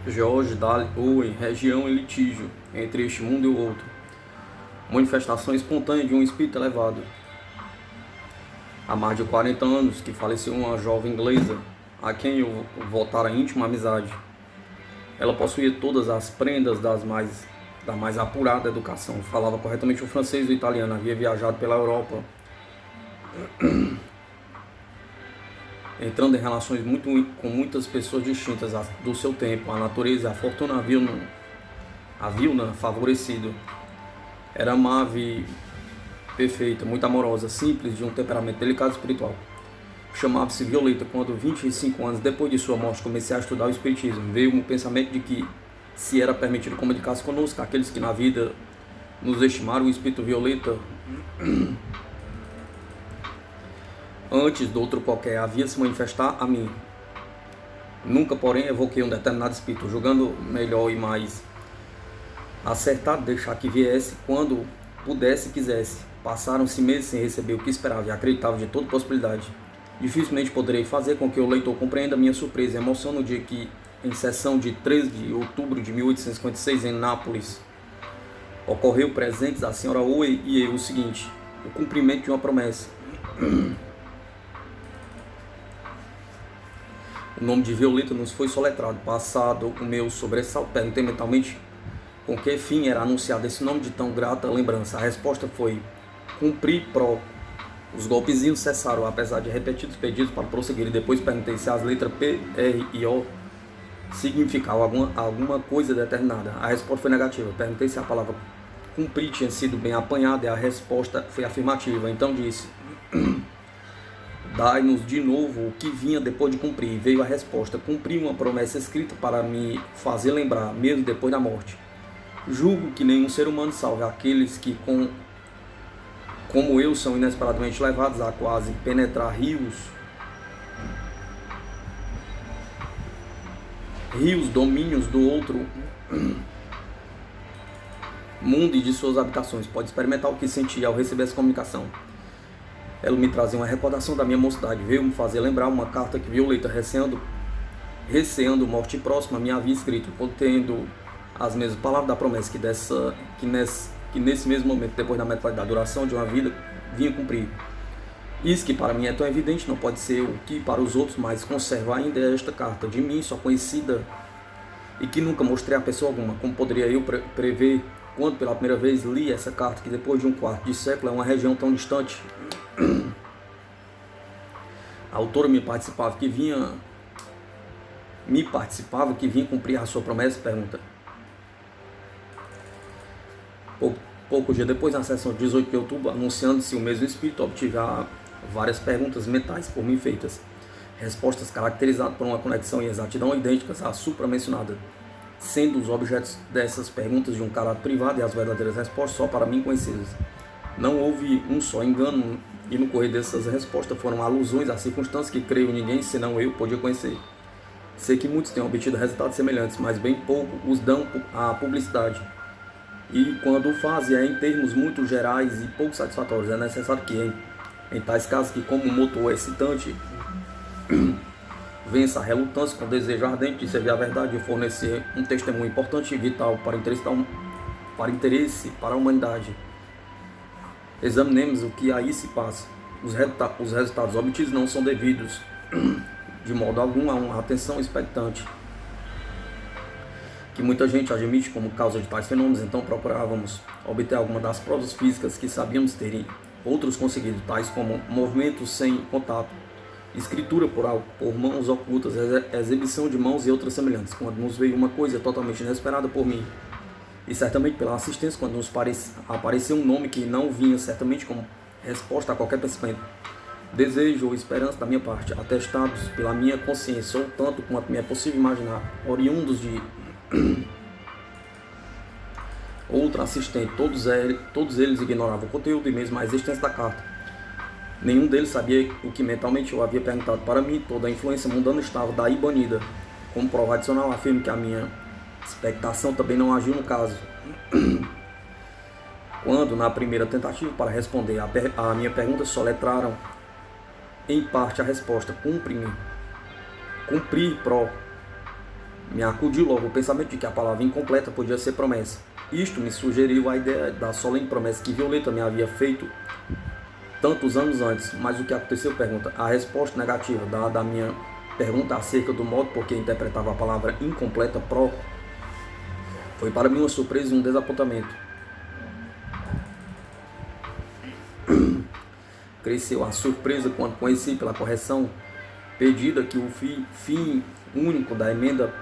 George Dali Owen, região em litígio entre este mundo e o outro. Manifestação espontânea de um espírito elevado. Há mais de 40 anos que faleceu uma jovem inglesa, a quem eu votara íntima amizade. Ela possuía todas as prendas da mais apurada educação. Falava corretamente o francês e o italiano, havia viajado pela Europa, entrando em relações com muitas pessoas distintas do seu tempo. A natureza e a fortuna haviam-na favorecido. Era amável, perfeita, muito amorosa, simples, de um temperamento delicado e espiritual. Chamava-se Violeta. Quando 25 anos depois de sua morte comecei a estudar o espiritismo, veio-me o pensamento de que, se era permitido comunicar-se conosco, aqueles que na vida nos estimaram, o espírito Violeta, antes do outro qualquer, havia se manifestar a mim. Nunca, porém, evoquei um determinado espírito, julgando melhor e mais acertado deixar que viesse quando pudesse e quisesse. Passaram-se meses sem receber o que esperava e acreditava de toda possibilidade. Dificilmente poderei fazer com que o leitor compreenda minha surpresa e emoção no dia que, em sessão de 13 de outubro de 1856, em Nápoles, ocorreu presentes a senhora Owen e eu o seguinte: o cumprimento de uma promessa. O nome de Violeta nos foi soletrado. Passado o meu sobressalto, perguntei mentalmente com que fim era anunciado esse nome de tão grata lembrança. A resposta foi: cumprir pro. Os golpezinhos cessaram, apesar de repetidos pedidos para prosseguir, e depois perguntei se as letras P, R e O significavam alguma coisa determinada. A resposta foi negativa. Perguntei se a palavra cumprir tinha sido bem apanhada, e a resposta foi afirmativa. Então disse: dai-nos de novo o que vinha depois de cumprir. Veio a resposta: cumprir uma promessa escrita para me fazer lembrar, mesmo depois da morte. Julgo que nenhum ser humano salve aqueles que, como eu, são inesperadamente levados a quase penetrar rios, domínios do outro mundo e de suas habitações. Pode experimentar o que senti ao receber essa comunicação. Ela me trazia uma recordação da minha mocidade. Veio me fazer lembrar uma carta que Violeta, receando morte próxima, me havia escrito, contendo as mesmas palavras da promessa que nesse mesmo momento, depois da metade da duração de uma vida, vinha cumprir. Isso que para mim é tão evidente, não pode ser o que para os outros, mas conservar ainda esta carta de mim, só conhecida, e que nunca mostrei a pessoa alguma. Como poderia eu prever, quando pela primeira vez li essa carta, que depois de um quarto de século é uma região tão distante? A autora me participava que vinha cumprir a sua promessa? Pergunta. Pouco dia depois, na sessão de 18 de outubro, anunciando-se o mesmo espírito, obtive várias perguntas mentais por mim feitas. Respostas caracterizadas por uma conexão e exatidão idênticas à supra-mencionada, sendo os objetos dessas perguntas de um caráter privado e as verdadeiras respostas só para mim conhecidas. Não houve um só engano, e no correr dessas respostas foram alusões a circunstâncias que creio ninguém, senão eu, podia conhecer. Sei que muitos têm obtido resultados semelhantes, mas bem pouco os dão à publicidade. E quando o fazem é em termos muito gerais e pouco satisfatórios. É necessário que, em tais casos, que como o motor é excitante, vença a relutância com desejo ardente de servir a verdade e fornecer um testemunho importante e vital para a humanidade. Examinemos o que aí se passa. Os resultados obtidos não são devidos de modo algum a uma atenção expectante, que muita gente admite como causa de tais fenômenos. Então procurávamos obter alguma das provas físicas que sabíamos ter outros conseguido, tais como movimentos sem contato, escritura por mãos ocultas, exibição de mãos e outras semelhantes. Quando nos veio uma coisa totalmente inesperada por mim, e certamente pela assistência, quando nos apareceu um nome que não vinha certamente como resposta a qualquer pensamento, desejo ou esperança da minha parte, atestados pela minha consciência, ou tanto quanto me é possível imaginar, oriundos de outro assistente, todos eles ignoravam o conteúdo e mesmo a existência da carta. Nenhum deles sabia o que mentalmente eu havia perguntado. Para mim, toda a influência mundana estava daí banida. Como prova adicional, afirmo que a minha expectação também não agiu no caso. Quando, na primeira tentativa para responder a minha pergunta, soletraram em parte a resposta: cumprir pro. Me acudiu logo o pensamento de que a palavra incompleta podia ser promessa. Isto me sugeriu a ideia da solene promessa que Violeta me havia feito tantos anos antes. Mas o que aconteceu? Pergunta. A resposta negativa dada à minha pergunta acerca do modo por que interpretava a palavra incompleta foi para mim uma surpresa e um desapontamento. Cresceu a surpresa quando conheci pela correção pedida que o fim único da emenda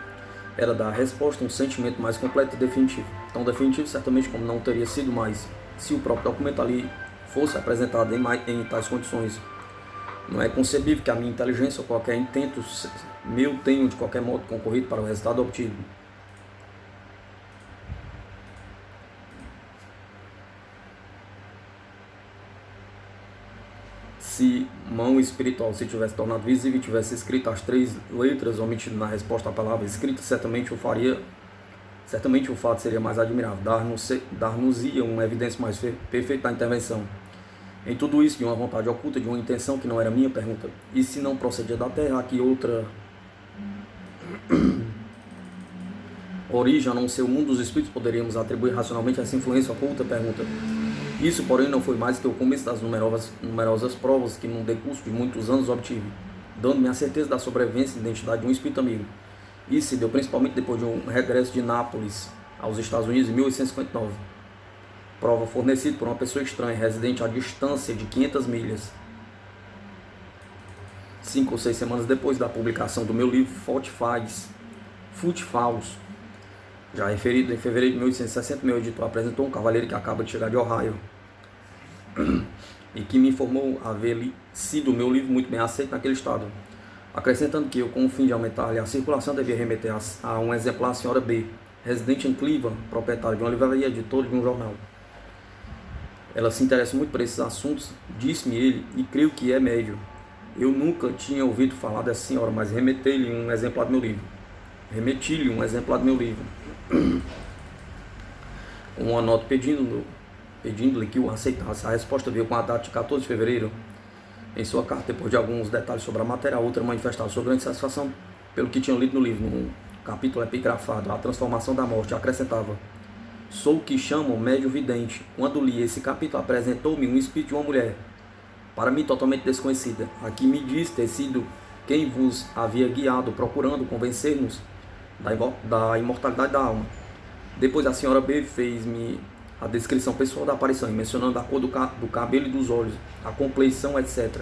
era dar à resposta um sentimento mais completo e definitivo. Tão definitivo certamente como não teria sido mais se o próprio documento ali fosse apresentado em tais condições. Não é concebível que a minha inteligência ou qualquer intento meu tenham de qualquer modo concorrido para o resultado obtido. Se mão espiritual se tivesse tornado visível e tivesse escrito as 3 letras omitido na resposta à palavra escrita, certamente o fato seria mais admirável, dar-nos-ia uma evidência mais perfeita da intervenção. Em tudo isso, de uma vontade oculta, de uma intenção que não era minha, pergunta, e se não procedia da terra, que outra origem, a não ser o mundo dos espíritos, poderíamos atribuir racionalmente essa influência oculta, pergunta. Isso, porém, não foi mais que o começo das numerosas provas que, num decurso de muitos anos, obtive, dando-me a certeza da sobrevivência e identidade de um espírito amigo. Isso se deu principalmente depois de um regresso de Nápoles aos Estados Unidos em 1859. Prova fornecida por uma pessoa estranha, residente à distância de 500 milhas. 5 ou 6 semanas depois da publicação do meu livro Footfalls, já referido em fevereiro de 1860, meu editor apresentou um cavalheiro que acaba de chegar de Ohio e que me informou haver sido o meu livro muito bem aceito naquele estado, acrescentando que eu, com o fim de aumentar-lhe a circulação, devia remeter a um exemplar à senhora B, residente em Cleveland, proprietária de uma livraria, editora de um jornal. Ela se interessa muito por esses assuntos, disse-me ele, e creio que é médio. Eu nunca tinha ouvido falar dessa senhora, mas remeti-lhe um exemplar do meu livro. Uma nota pedindo-lhe que o aceitasse. A resposta veio com a data de 14 de fevereiro. Em sua carta, depois de alguns detalhes sobre a matéria, a outra manifestava sua grande satisfação pelo que tinha lido no livro. No capítulo epigrafado, A Transformação da Morte, acrescentava: sou o que chamam médio vidente. Quando li esse capítulo, apresentou-me um espírito de uma mulher, para mim totalmente desconhecida, a que me diz ter sido quem vos havia guiado, procurando convencer-nos da imortalidade da alma. Depois a senhora B fez-me a descrição pessoal da aparição, mencionando a cor do cabelo e dos olhos, a compleição, etc.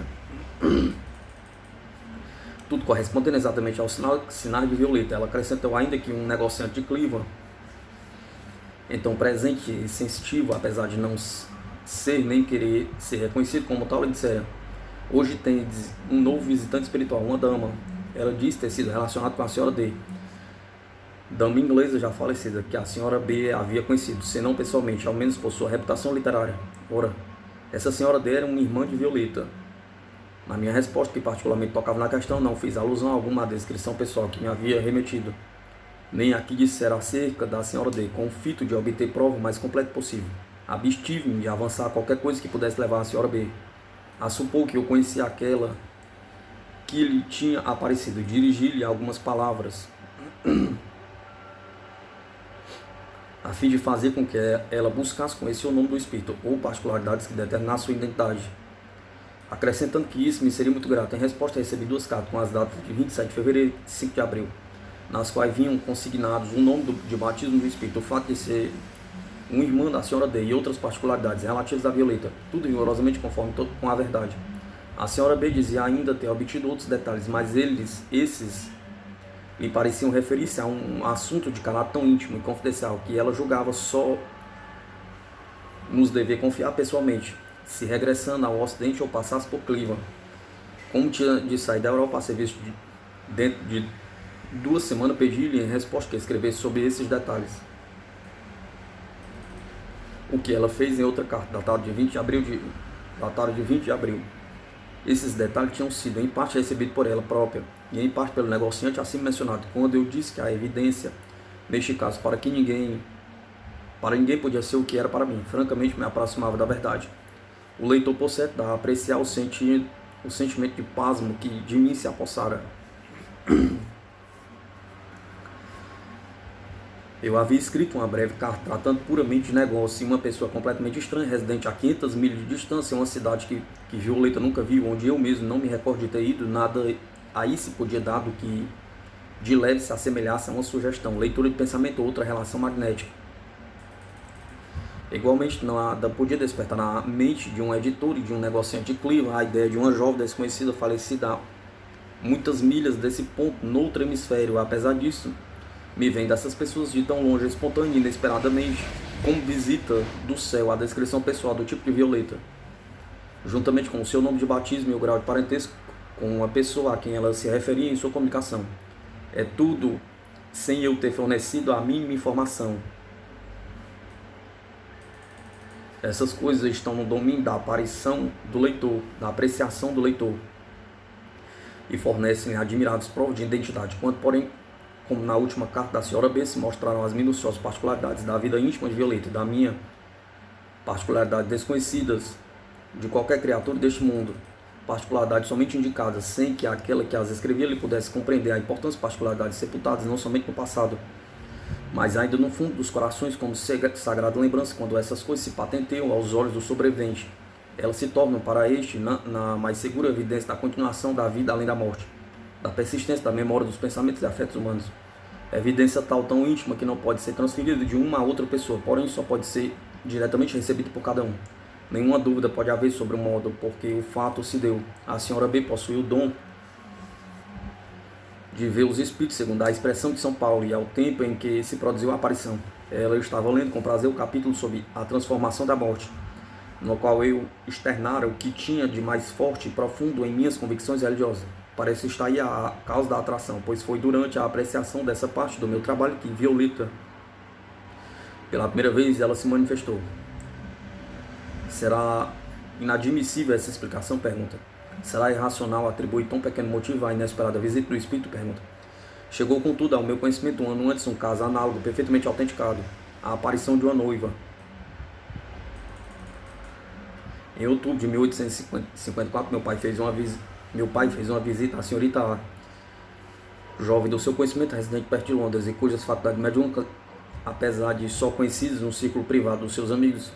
Tudo correspondendo exatamente aos sinais de Violeta. Ela acrescentou ainda que um negociante de Cleveland, então presente e sensitivo, apesar de não ser nem querer ser reconhecido como tal, ele dissera: hoje tem um novo visitante espiritual, uma dama. Ela disse ter sido relacionada com a senhora D, dama inglesa já falecida, que a senhora B havia conhecido, se não pessoalmente, ao menos por sua reputação literária. Ora, essa senhora D era uma irmã de Violeta. Na minha resposta, que particularmente tocava na questão, não fiz alusão alguma à descrição pessoal que me havia remetido, nem a que dissera acerca da senhora D, com o fito de obter prova o mais completa possível. Abstive-me de avançar qualquer coisa que pudesse levar a senhora B a supor que eu conhecia aquela que lhe tinha aparecido, dirigi-lhe algumas palavras a fim de fazer com que ela buscasse conhecer o nome do espírito ou particularidades que determinassem sua identidade, acrescentando que isso me seria muito grato. Em resposta, recebi 2 cartas com as datas de 27 de fevereiro e 5 de abril, nas quais vinham consignados o nome de batismo do espírito, o fato de ser um irmão da senhora D e outras particularidades relativas à Violeta, tudo rigorosamente conforme com a verdade. A senhora B dizia ainda ter obtido outros detalhes, mas esses lhe pareciam referir-se a um assunto de caráter tão íntimo e confidencial que ela julgava só nos dever confiar pessoalmente, se regressando ao Ocidente ou passasse por Cleveland. Como tinha de sair da Europa a serviço dentro de 2 semanas, pedi-lhe em resposta que escrevesse sobre esses detalhes, o que ela fez em outra carta, datada de 20 de abril. Esses detalhes tinham sido, em parte, recebidos por ela própria e, em parte, pelo negociante acima mencionado, quando eu disse que a evidência, neste caso, para ninguém podia ser o que era para mim. Francamente, me aproximava da verdade. O leitor, por certo, dá a apreciar o sentimento de pasmo que de mim se apossara. Eu havia escrito uma breve carta tratando puramente de negócio, e uma pessoa completamente estranha, residente a 500 milhas de distância, em uma cidade que Violeta nunca viu, onde eu mesmo não me recordo de ter ido, nada aí se podia dar do que de leve se assemelhasse a uma sugestão, leitura de pensamento ou outra relação magnética. Igualmente, nada podia despertar na mente de um editor e de um negociante de Cleveland a ideia de uma jovem desconhecida falecida a muitas milhas desse ponto, no outro hemisfério. Apesar disso, me vem dessas pessoas de tão longe, espontânea e inesperadamente, como visita do céu a descrição pessoal do tipo de Violeta, juntamente com o seu nome de batismo e o grau de parentesco com a pessoa a quem ela se referia em sua comunicação. É tudo sem eu ter fornecido a mínima informação. Essas coisas estão no domínio da aparição do leitor, da apreciação do leitor, e fornecem admiráveis provas de identidade, quando, porém, como na última carta da senhora B, se mostraram as minuciosas particularidades da vida íntima de Violeta e da minha particularidade desconhecidas de qualquer criatura deste mundo, particularidades somente indicadas, sem que aquela que as escrevia lhe pudesse compreender a importância de particularidades sepultadas não somente no passado, mas ainda no fundo dos corações, como sagrada lembrança. Quando essas coisas se patenteiam aos olhos do sobrevivente, elas se tornam para este na mais segura evidência da continuação da vida além da morte, da persistência da memória dos pensamentos e afetos humanos. Evidência tal tão íntima que não pode ser transferida de uma a outra pessoa, porém só pode ser diretamente recebida por cada um. Nenhuma dúvida pode haver sobre o modo porque o fato se deu. A senhora B possui o dom de ver os espíritos, segundo a expressão de São Paulo, e ao tempo em que se produziu a aparição. Ela estava lendo com prazer o capítulo sobre a transformação da morte, no qual eu externara o que tinha de mais forte e profundo em minhas convicções religiosas. Parece estar aí a causa da atração, pois foi durante a apreciação dessa parte do meu trabalho que Violeta, pela primeira vez, ela se manifestou. Será inadmissível essa explicação? Pergunta. Será irracional atribuir tão pequeno motivo à inesperada visita do espírito? Pergunta. Chegou, contudo, ao meu conhecimento um ano antes um caso análogo, perfeitamente autenticado, a aparição de uma noiva. Em outubro de 1854, meu pai fez uma visita à senhorita A, jovem do seu conhecimento, residente perto de Londres, e cujas faculdades mediúnicas, apesar de só conhecidas no círculo privado dos seus amigos,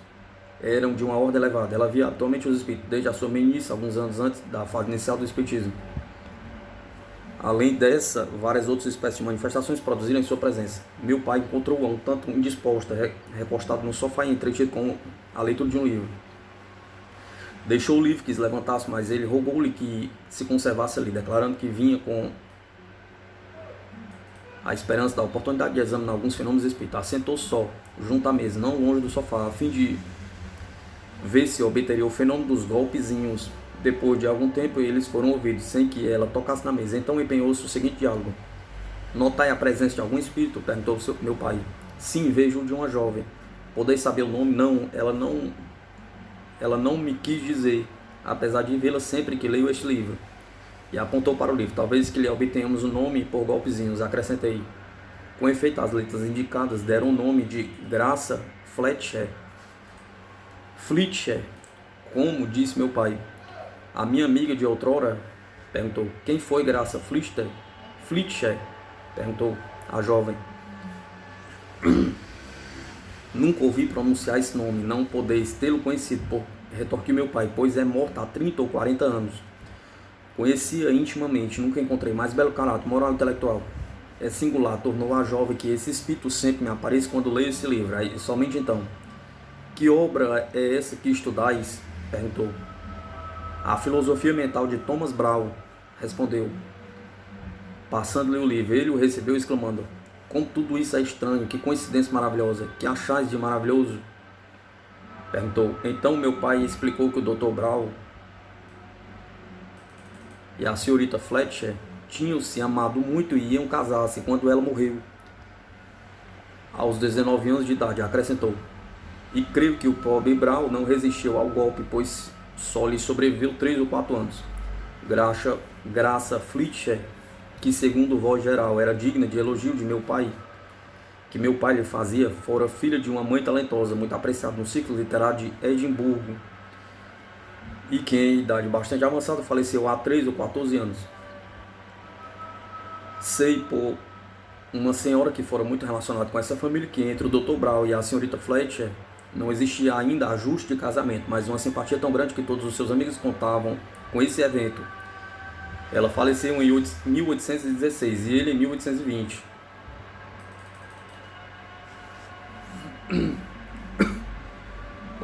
eram de uma ordem elevada. Ela via atualmente os espíritos desde a sua meninice, alguns anos antes da fase inicial do espiritismo. Além dessa, várias outras espécies de manifestações produziram em sua presença. Meu pai encontrou-a um tanto indisposta, recostado no sofá e entretido com a leitura de um livro. Deixou o livro, quis levantar-se, mas ele rogou-lhe que se conservasse ali, declarando que vinha com a esperança da oportunidade de examinar alguns fenômenos espíritas. Assentou só, junto à mesa, não longe do sofá, a fim de ver se obteria o fenômeno dos golpezinhos. Depois de algum tempo, eles foram ouvidos, sem que ela tocasse na mesa. Então empenhou-se o seguinte diálogo. Notai a presença de algum espírito? Perguntou meu pai. Sim, vejo de uma jovem. Podeis saber o nome? Não, ela não me quis dizer, apesar de vê-la sempre que leio este livro. E apontou para o livro. Talvez que lhe obtenhamos o nome por golpezinhos, acrescentei. Com efeito, as letras indicadas deram o nome de Graça Fletcher. Como disse meu pai. A minha amiga de outrora? Perguntou. Quem foi Graça Fletcher? Perguntou a jovem. Nunca ouvi pronunciar esse nome, não podeis tê-lo conhecido, retorquiu meu pai, pois é morta há 30 ou 40 anos. Conhecia intimamente, nunca encontrei mais belo caráter, moral e intelectual. É singular, tornou a jovem, que esse espírito sempre me aparece quando leio esse livro, aí, somente então. Que obra é essa que estudais? Perguntou. A filosofia mental de Thomas Brown, respondeu. Passando-lhe o livro, ele o recebeu exclamando, como tudo isso é estranho, que coincidência maravilhosa, que achais de maravilhoso? Perguntou. Então meu pai explicou que o Dr. Brown e a senhorita Fletcher tinham se amado muito e iam casar-se quando ela morreu. Aos 19 anos de idade, acrescentou. E creio que o pobre Brown não resistiu ao golpe, pois só lhe sobreviveu 3 ou 4 anos. Graça Fletcher, que segundo voz geral era digna de elogio de meu pai, que meu pai lhe fazia, fora filha de uma mãe talentosa, muito apreciada no ciclo literário de Edimburgo, e que em idade bastante avançada faleceu há 13 ou 14 anos. Sei por uma senhora que fora muito relacionada com essa família, que entre o Dr. Brown e a senhorita Fletcher não existia ainda ajuste de casamento, mas uma simpatia tão grande que todos os seus amigos contavam com esse evento. Ela faleceu em 1816 e ele em 1820.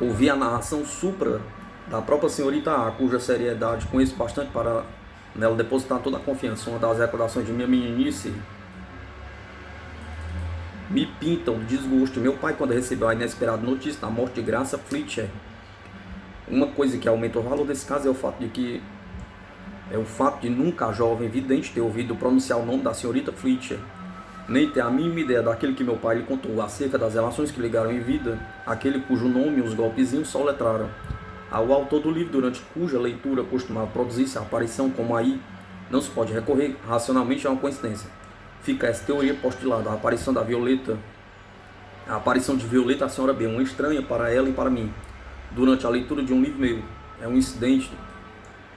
Ouvi a narração supra da própria senhorita A, cuja seriedade conheço bastante para nela depositar toda a confiança. Uma das recordações de minha meninice me pintam de desgosto. Meu pai, quando recebeu a inesperada notícia da morte de Graça Fletcher, uma coisa que aumenta o valor desse caso é o fato de nunca a jovem vidente ter ouvido pronunciar o nome da senhorita Fletcher, nem ter a mínima ideia daquilo que meu pai lhe contou acerca das relações que ligaram em vida aquele cujo nome os golpezinhos soletraram. Ao autor do livro, durante cuja leitura costumava produzir-se a aparição como aí, não se pode recorrer racionalmente a uma coincidência. Fica essa teoria postulada, a aparição de Violeta à senhora B, uma estranha para ela e para mim, durante a leitura de um livro meu. É um incidente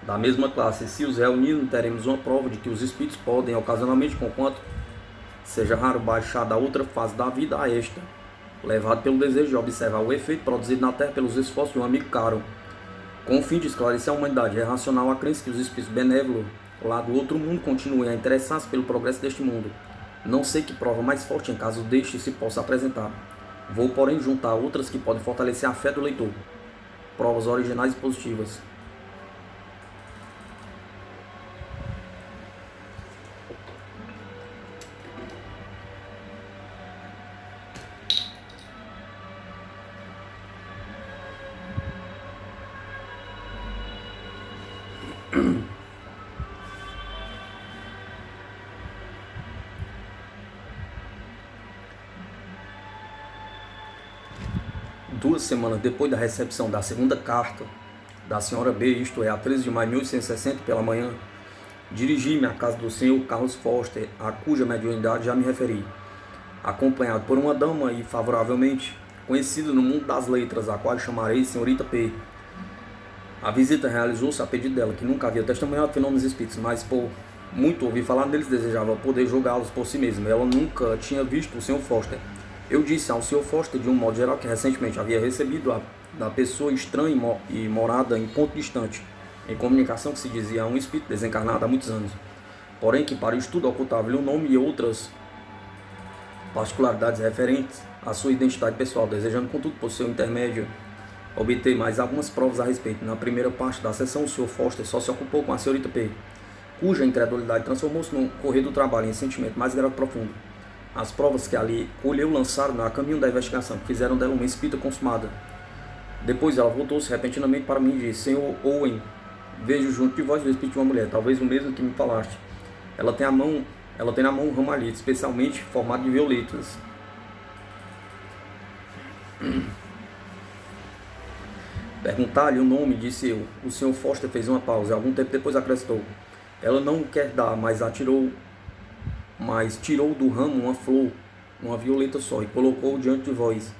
da mesma classe. Se os reunirmos, teremos uma prova de que os espíritos podem, ocasionalmente, conquanto seja raro, baixar da outra fase da vida a esta, levado pelo desejo de observar o efeito produzido na Terra pelos esforços de um amigo caro, com o fim de esclarecer a humanidade. É racional a crença que os espíritos benévolos lá do outro mundo continuem a interessar-se pelo progresso deste mundo. Não sei que prova mais forte em caso deste se possa apresentar. Vou, porém, juntar outras que podem fortalecer a fé do leitor. Provas originais e positivas. Duas semanas depois da recepção da segunda carta da senhora B, isto é, a 13 de maio de 1860, pela manhã, dirigi-me à casa do senhor Carlos Foster, a cuja mediunidade já me referi, acompanhado por uma dama e favoravelmente conhecida no mundo das letras, a qual chamarei senhorita P. A visita realizou-se a pedido dela, que nunca havia testemunhado fenômenos espíritos, mas por muito ouvir falar neles, desejava poder julgá-los por si mesma. Ela nunca tinha visto o senhor Foster. Eu disse ao Sr. Foster, de um modo geral, que recentemente havia recebido da pessoa estranha e morada em ponto distante, em comunicação que se dizia a um espírito desencarnado há muitos anos, porém que para o estudo ocultava-lhe o nome e outras particularidades referentes à sua identidade pessoal, desejando, contudo, por seu intermédio, obter mais algumas provas a respeito. Na primeira parte da sessão, o Sr. Foster só se ocupou com a senhorita P, cuja incredulidade transformou-se no correr do trabalho em sentimento mais grave e profundo. As provas que ali colheu lançaram a caminho da investigação, fizeram dela uma espírita consumada. Depois ela voltou-se repentinamente para mim e disse: Senhor Owen, vejo junto de vós o espírito de uma mulher, talvez o mesmo que me falaste. Ela tem na mão um ramalhete, especialmente formado de violetas. Perguntar-lhe o nome, disse eu. O Sr. Foster fez uma pausa e algum tempo depois acrescentou: Ela não o quer dar, mas tirou do ramo uma flor, uma violeta só, e colocou diante de vós.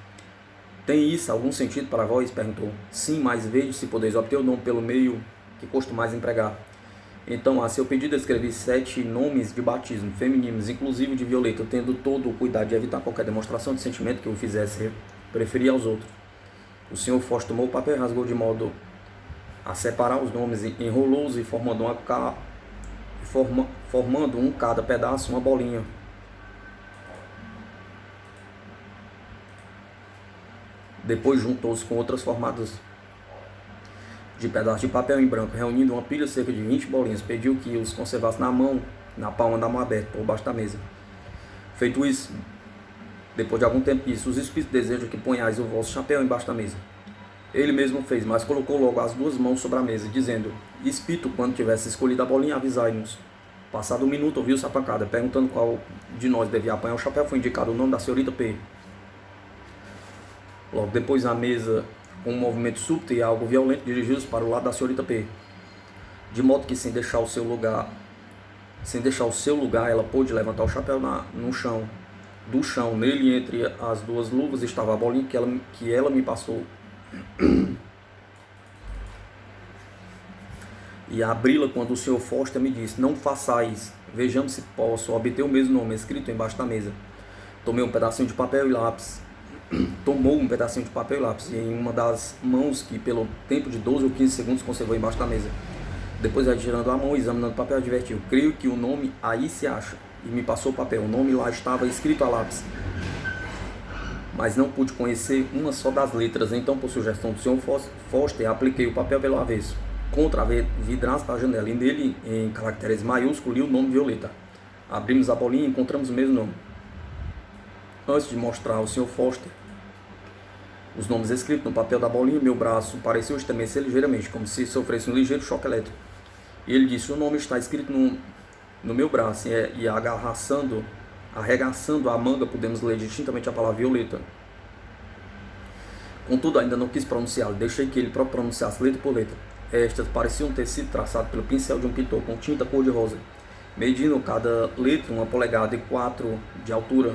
Tem isso algum sentido para vós? Perguntou. Sim, mas vejo se podeis obter o nome pelo meio que costumais empregar. Então, a seu pedido, escrevi 7 nomes de batismo femininos, inclusive de violeta, tendo todo o cuidado de evitar qualquer demonstração de sentimento que o fizesse preferir aos outros. O Sr. Foster tomou o papel e rasgou de modo a separar os nomes, enrolou-os e formando um cada pedaço, uma bolinha. Depois juntou-se com outras formadas de pedaços de papel em branco, reunindo uma pilha cerca de 20 bolinhas. Pediu que os conservasse na palma da mão aberta, por baixo da mesa. Feito isso, depois de algum tempo disse: os espíritos desejam que ponhais o vosso chapéu embaixo da mesa. Ele mesmo fez, mas colocou logo as 2 mãos sobre a mesa, dizendo: Espírito, quando tivesse escolhido a bolinha, avisai-nos. Passado um minuto, ouviu-se a pancada. Perguntando qual de nós devia apanhar o chapéu, foi indicado o nome da senhorita P. Logo depois, a mesa, com um movimento súbito e algo violento, dirigiu-se para o lado da senhorita P, de modo que, sem deixar o seu lugar, ela pôde levantar o chapéu do chão. Nele, entre as 2 luvas, estava a bolinha que ela me passou. e abri-la quando o Sr. Foster me disse: não façais, vejamos se posso obter o mesmo nome escrito embaixo da mesa. Tomei um pedacinho de papel e lápis. Tomou um pedacinho de papel e lápis em uma das mãos que pelo tempo de 12 ou 15 segundos conservou embaixo da mesa. Depois, retirando a mão e examinando o papel, advertiu: creio que o nome aí se acha. E me passou o papel. O nome lá estava escrito a lápis, mas não pude conhecer uma só das letras. Então, por sugestão do Sr. Foster, apliquei o papel pelo avesso, contra a vidraça da janela, e nele, em caracteres maiúsculos, li o nome Violeta. Abrimos a bolinha e encontramos o mesmo nome. Antes de mostrar ao Sr. Foster os nomes escritos no papel da bolinha, meu braço pareceu estremecer ligeiramente, como se sofresse um ligeiro choque elétrico. E ele disse: o nome está escrito no meu braço, e arregaçando a manga, podemos ler distintamente a palavra Violeta. Contudo, ainda não quis pronunciá-lo, deixei que ele próprio pronunciasse letra por letra. Estas pareciam ter sido traçadas pelo pincel de um pintor com tinta cor-de-rosa, medindo cada letra 1 polegada e 4 de altura,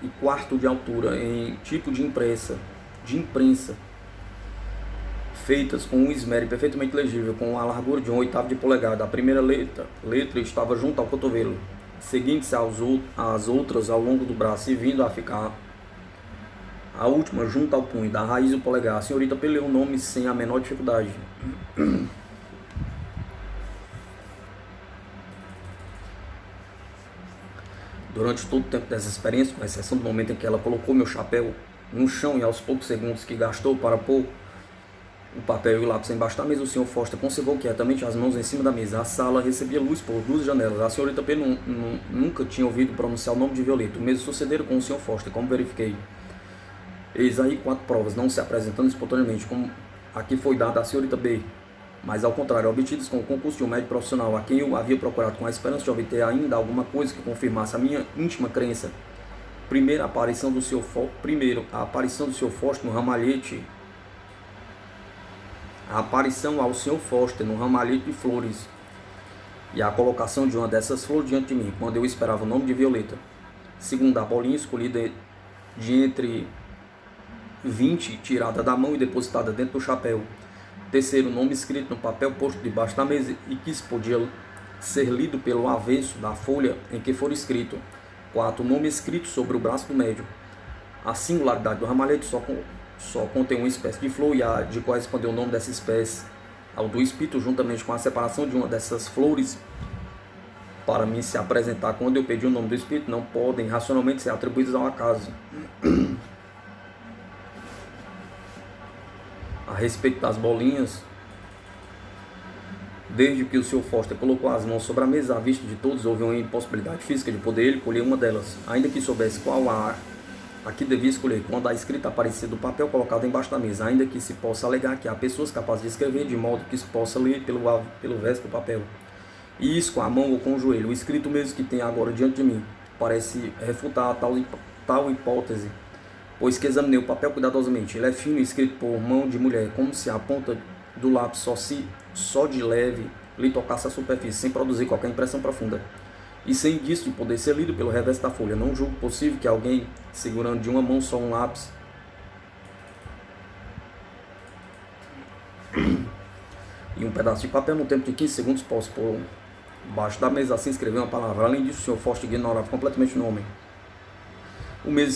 e quarto de altura, em tipo de imprensa, feitas com um esmero perfeitamente legível, com a largura de 1/8 de polegada. A primeira letra estava junto ao cotovelo, seguindo-se as outras ao longo do braço e vindo a ficar a última junto ao punho, da raiz do polegar. A senhorita P leu o nome sem a menor dificuldade. Durante todo o tempo dessa experiência, com exceção do momento em que ela colocou meu chapéu no chão e aos poucos segundos que gastou para pôr o papel e o lápis embaixo da mesa, o Sr. Foster conservou quietamente as mãos em cima da mesa. A sala recebia luz por 2 janelas. A senhorita P nunca tinha ouvido pronunciar o nome de Violeta. O mesmo sucedera com o Sr. Foster, como verifiquei. Eis aí 4 provas, não se apresentando espontaneamente, como a que foi dada à senhorita B, mas ao contrário, obtidas com o concurso de um médico profissional, a quem eu havia procurado com a esperança de obter ainda alguma coisa que confirmasse a minha íntima crença. Primeiro, a aparição do Sr. Foster no ramalhete. A aparição ao Sr. Foster no ramalhete de flores e a colocação de uma dessas flores diante de mim, quando eu esperava o nome de Violeta. Segundo, a bolinha escolhida de entre 20, tirada da mão e depositada dentro do chapéu. Terceiro, o nome escrito no papel posto debaixo da mesa e que podia ser lido pelo avesso da folha em que for escrito. Quarto, o nome escrito sobre o braço do médium. A singularidade do ramalhete só contém uma espécie de flor, e a de corresponder o nome dessa espécie ao do espírito, juntamente com a separação de uma dessas flores para mim se apresentar quando eu pedi o nome do espírito, não podem racionalmente ser atribuídos ao acaso. A respeito das bolinhas, desde que o Sr. Foster colocou as mãos sobre a mesa, à vista de todos, houve uma impossibilidade física de poder ele colher uma delas, ainda que soubesse qual a que devia escolher, quando a escrita aparecia do papel colocado embaixo da mesa, ainda que se possa alegar que há pessoas capazes de escrever de modo que se possa ler pelo verso do papel, e isso com a mão ou com o joelho. O escrito mesmo que tem agora diante de mim parece refutar tal hipótese, pois que examinei o papel cuidadosamente. Ele é fino e escrito por mão de mulher, como se a ponta do lápis só de leve lhe tocasse a superfície, sem produzir qualquer impressão profunda, e sem indício de poder ser lido pelo reverso da folha. Não julgo possível que alguém, segurando de uma mão só um lápis e um pedaço de papel, no tempo de 15 segundos, possa pôr baixo da mesa assim escrever uma palavra. Além disso, o Sr. Foster ignorava completamente o nome. O mesmo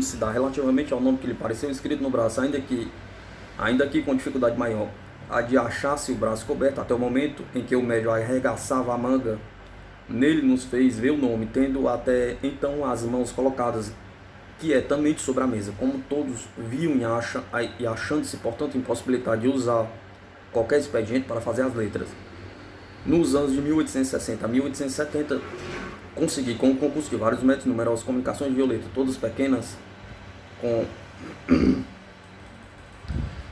se dá relativamente ao nome que lhe pareceu escrito no braço, ainda que com dificuldade maior. A de achar-se o braço coberto até o momento em que o médium arregaçava a manga, nele nos fez ver o nome, tendo até então as mãos colocadas quietamente sobre a mesa, como todos viam e achando-se, portanto, impossibilidade de usar qualquer expediente para fazer as letras. Nos anos de 1860 a 1870, consegui, com o concurso de vários métodos, numerosas comunicações de Violeta, todas pequenas, com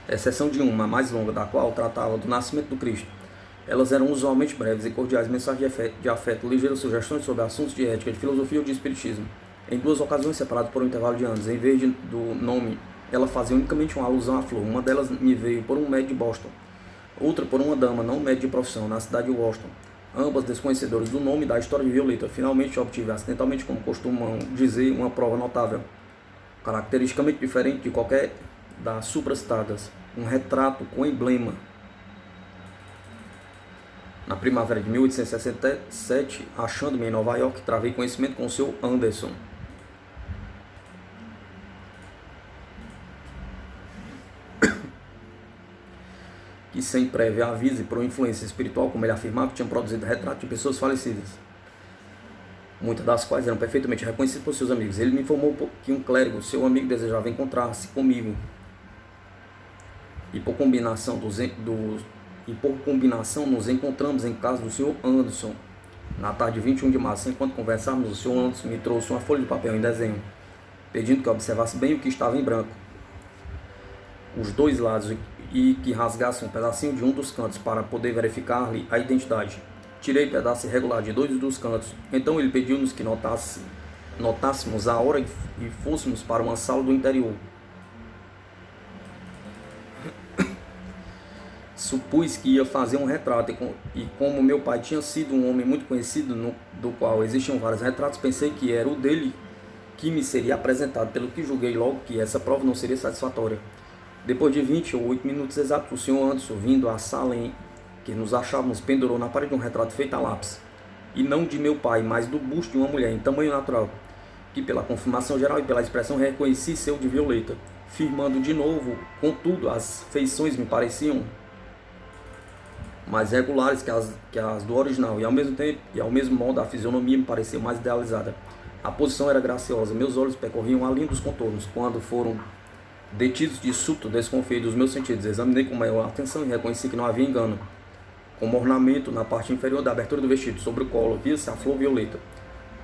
exceção de uma mais longa, da qual tratava do nascimento do Cristo. Elas eram usualmente breves e cordiais, mensagens de afeto, ligeiras sugestões sobre assuntos de ética, de filosofia ou de espiritismo. Em 2 ocasiões separadas por um intervalo de anos, em vez do nome, ela fazia unicamente uma alusão à flor. Uma delas me veio por um médico de Boston, outra por uma dama, não médico de profissão, na cidade de Washington, ambas desconhecedoras do nome e da história de Violeta. Finalmente obtive acidentalmente, como costumam dizer, uma prova notável, caracteristicamente diferente de qualquer das supracitadas. um retrato com emblema. Na primavera de 1867, achando-me em Nova York, travei conhecimento com o Sr. Anderson. Que sem prévio aviso e por influência espiritual, como ele afirmava, tinham produzido retratos de pessoas falecidas, muitas das quais eram perfeitamente reconhecidas por seus amigos. Ele me informou que um clérigo, seu amigo, desejava encontrar-se comigo, e por combinação nos encontramos em casa do Sr. Anderson na tarde de 21 de março. Enquanto conversávamos, o Sr. Anderson me trouxe uma folha de papel em desenho, pedindo que eu observasse bem o que estava em branco, os dois lados, e que rasgasse um pedacinho de um dos cantos para poder verificar-lhe a identidade. Tirei pedaço irregular de 2 dos cantos. Então ele pediu-nos que notássemos a hora e fôssemos para uma sala do interior. Supus que ia fazer um retrato, e como meu pai tinha sido um homem muito conhecido, do qual existiam vários retratos, pensei que era o dele que me seria apresentado, pelo que julguei logo que essa prova não seria satisfatória. Depois de 28 minutos exatos, o Sr. Anderson, vindo à sala em que nos achávamos, pendurou na parede um retrato feito a lápis, e não de meu pai, mas do busto de uma mulher, em tamanho natural, que pela confirmação geral e pela expressão reconheci ser o de Violeta, firmando de novo. Contudo, as feições me pareciam mais regulares que as do original, e ao mesmo modo a fisionomia me pareceu mais idealizada. A posição era graciosa, meus olhos percorriam a linha dos contornos. Quando foram detidos de súbito desconfio dos meus sentidos, examinei com maior atenção e reconheci que não havia engano. Como ornamento na parte inferior da abertura do vestido, sobre o colo, via-se a flor violeta.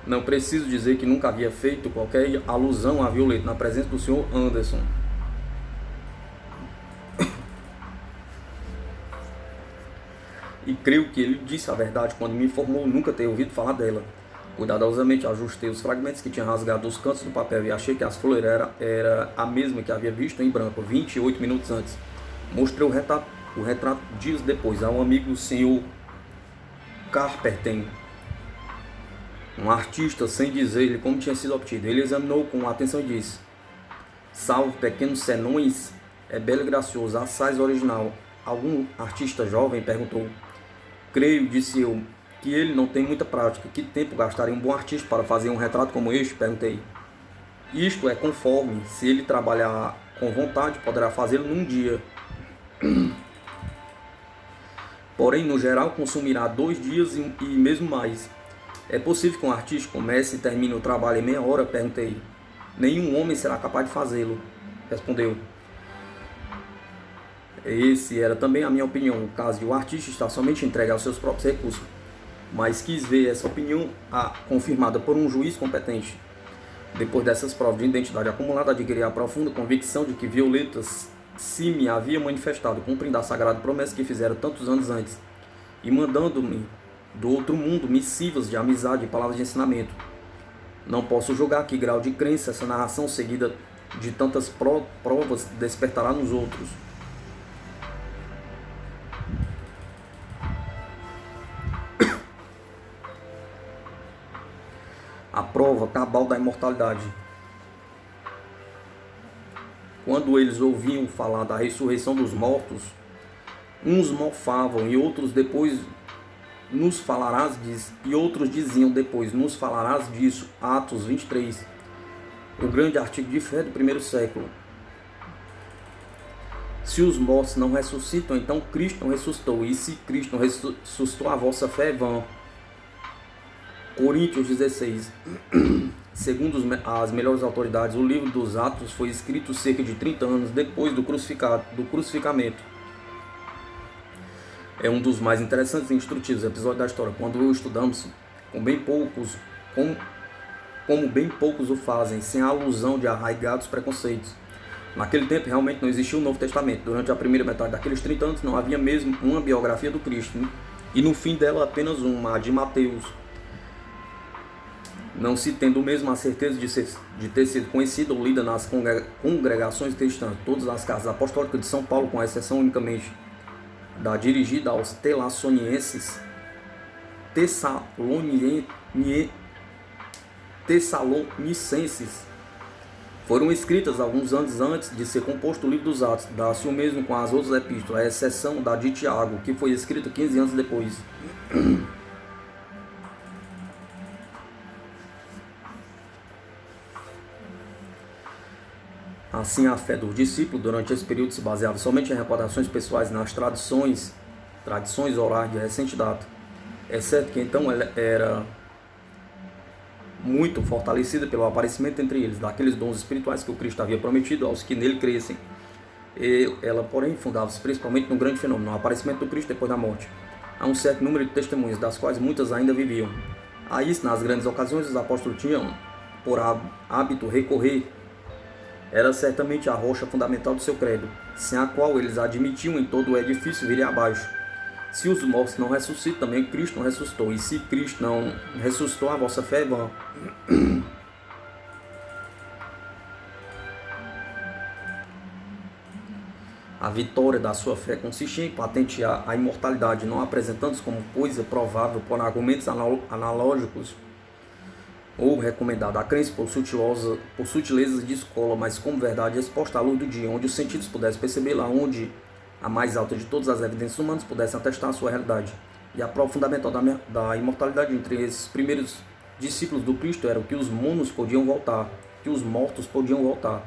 Não preciso dizer que nunca havia feito qualquer alusão a Violeta na presença do Sr. Anderson. E creio que ele disse a verdade quando me informou nunca ter ouvido falar dela. Cuidadosamente ajustei os fragmentos que tinha rasgado dos cantos do papel e achei que as flores era a mesma que havia visto em branco 28 minutos antes. Mostrei o retrato dias depois a um amigo, o Sr. Carpenter, um artista, sem dizer-lhe como tinha sido obtido. Ele examinou com atenção e disse: salvo pequenos senões, é belo e gracioso, assaz original. Algum artista jovem? Perguntou. Creio, disse eu, que ele não tem muita prática. Que tempo gastaria um bom artista para fazer um retrato como este? Perguntei. Isto é conforme, se ele trabalhar com vontade, poderá fazê-lo num dia. Porém, no geral, consumirá 2 dias e mesmo mais. É possível que um artista comece e termine o trabalho em meia hora? Perguntei. Nenhum homem será capaz de fazê-lo, respondeu. Esse era também a minha opinião, no caso de o artista estar somente entregue aos seus próprios recursos, mas quis ver essa opinião confirmada por um juiz competente. Depois dessas provas de identidade acumulada, adquiri a profunda convicção de que Violeta se me havia manifestado, cumprindo a sagrada promessa que fizera tantos anos antes, e mandando-me do outro mundo missivas de amizade e palavras de ensinamento. Não posso julgar que grau de crença essa narração seguida de tantas provas despertará nos outros. A prova cabal da imortalidade. Quando eles ouviam falar da ressurreição dos mortos, uns mofavam e outros depois nos falarás disso, e outros diziam depois, nos falarás disso. Atos 23, o grande artigo de fé do primeiro século. Se os mortos não ressuscitam, então Cristo não ressuscitou, e se Cristo não ressuscitou, a vossa fé é vã. Coríntios 16. Segundo as melhores autoridades, o livro dos Atos foi escrito cerca de 30 anos depois do crucificamento. É um dos mais interessantes e instrutivos episódios da história, quando o estudamos como bem poucos o fazem, sem a alusão de arraigados preconceitos. Naquele tempo realmente não existia o Novo Testamento. Durante a primeira metade daqueles 30 anos não havia mesmo uma biografia do Cristo, né? E no fim dela apenas uma, a de Mateus. Não se tendo mesmo a certeza de ter sido conhecida ou lida nas congregações cristãs, todas as casas apostólicas de São Paulo, com exceção unicamente da dirigida aos Tessalonicenses, Foram escritas alguns anos antes de ser composto o livro dos Atos, dá-se o mesmo com as outras epístolas, à exceção da de Tiago, que foi escrita 15 anos depois. Assim, a fé dos discípulos durante esse período se baseava somente em recordações pessoais nas tradições orais de recente data, exceto que então ela era muito fortalecida pelo aparecimento entre eles daqueles dons espirituais que o Cristo havia prometido aos que nele crescem. E ela, porém, fundava-se principalmente no grande fenômeno, no aparecimento do Cristo depois da morte. Há um certo número de testemunhas, das quais muitas ainda viviam. A isso, nas grandes ocasiões, os apóstolos tinham por hábito recorrer. Era certamente a rocha fundamental do seu credo, sem a qual eles admitiam em todo o edifício viria abaixo. Se os mortos não ressuscitam, também Cristo não ressuscitou. E se Cristo não ressuscitou, a vossa fé é vã. A vitória da sua fé consistia em patentear a imortalidade, não apresentando-se como coisa provável por argumentos analógicos ou recomendada. A crença por sutilezas de escola, mas como verdade exposta à luz do dia, onde os sentidos pudessem percebê-la, onde a mais alta de todas as evidências humanas pudessem atestar a sua realidade. E a prova fundamental da imortalidade entre esses primeiros discípulos do Cristo era que os monos podiam voltar, que os mortos podiam voltar,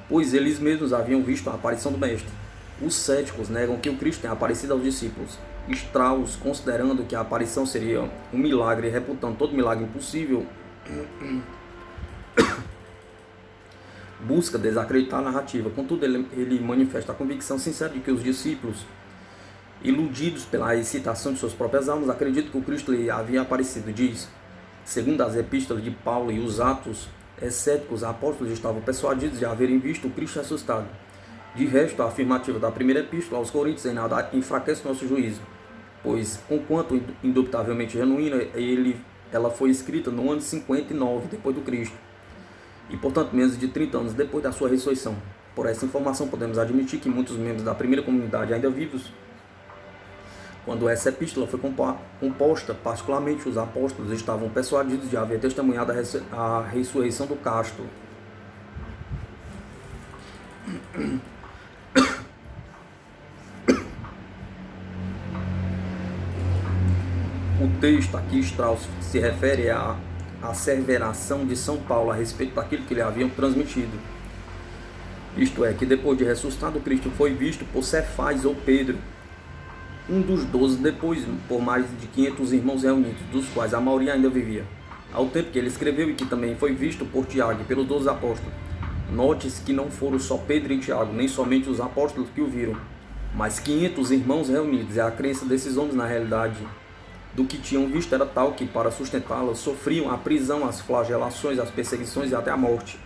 pois eles mesmos haviam visto a aparição do Mestre. Os céticos negam que o Cristo tenha aparecido aos discípulos. Strauss, considerando que a aparição seria um milagre e reputando todo milagre impossível, busca desacreditar a narrativa. Contudo, ele manifesta a convicção sincera de que os discípulos, iludidos pela excitação de suas próprias almas, acreditam que o Cristo lhe havia aparecido. Diz, segundo as epístolas de Paulo e os Atos, exceto os apóstolos estavam persuadidos de haverem visto o Cristo ressuscitado. De resto, a afirmativa da primeira epístola aos Coríntios em nada enfraquece nosso juízo, pois, conquanto indubitavelmente genuína, ela foi escrita no ano 59 depois do Cristo, e portanto menos de 30 anos depois da sua ressurreição. Por essa informação, podemos admitir que muitos membros da primeira comunidade ainda vivos, quando essa epístola foi composta, particularmente os apóstolos, estavam persuadidos de haver testemunhado a ressurreição do casto. O texto aqui, Strauss, se refere à asseveração de São Paulo a respeito daquilo que lhe haviam transmitido. Isto é, que depois de ressuscitado, Cristo foi visto por Cefás ou Pedro, um dos 12, depois por mais de 500 irmãos reunidos, dos quais a maioria ainda vivia, ao tempo que ele escreveu, e que também foi visto por Tiago e pelos 12 apóstolos. Note-se que não foram só Pedro e Tiago, nem somente os apóstolos que o viram, mas 500 irmãos reunidos. E a crença desses homens na realidade do que tinham visto era tal que, para sustentá-la, sofriam a prisão, as flagelações, as perseguições e até a morte.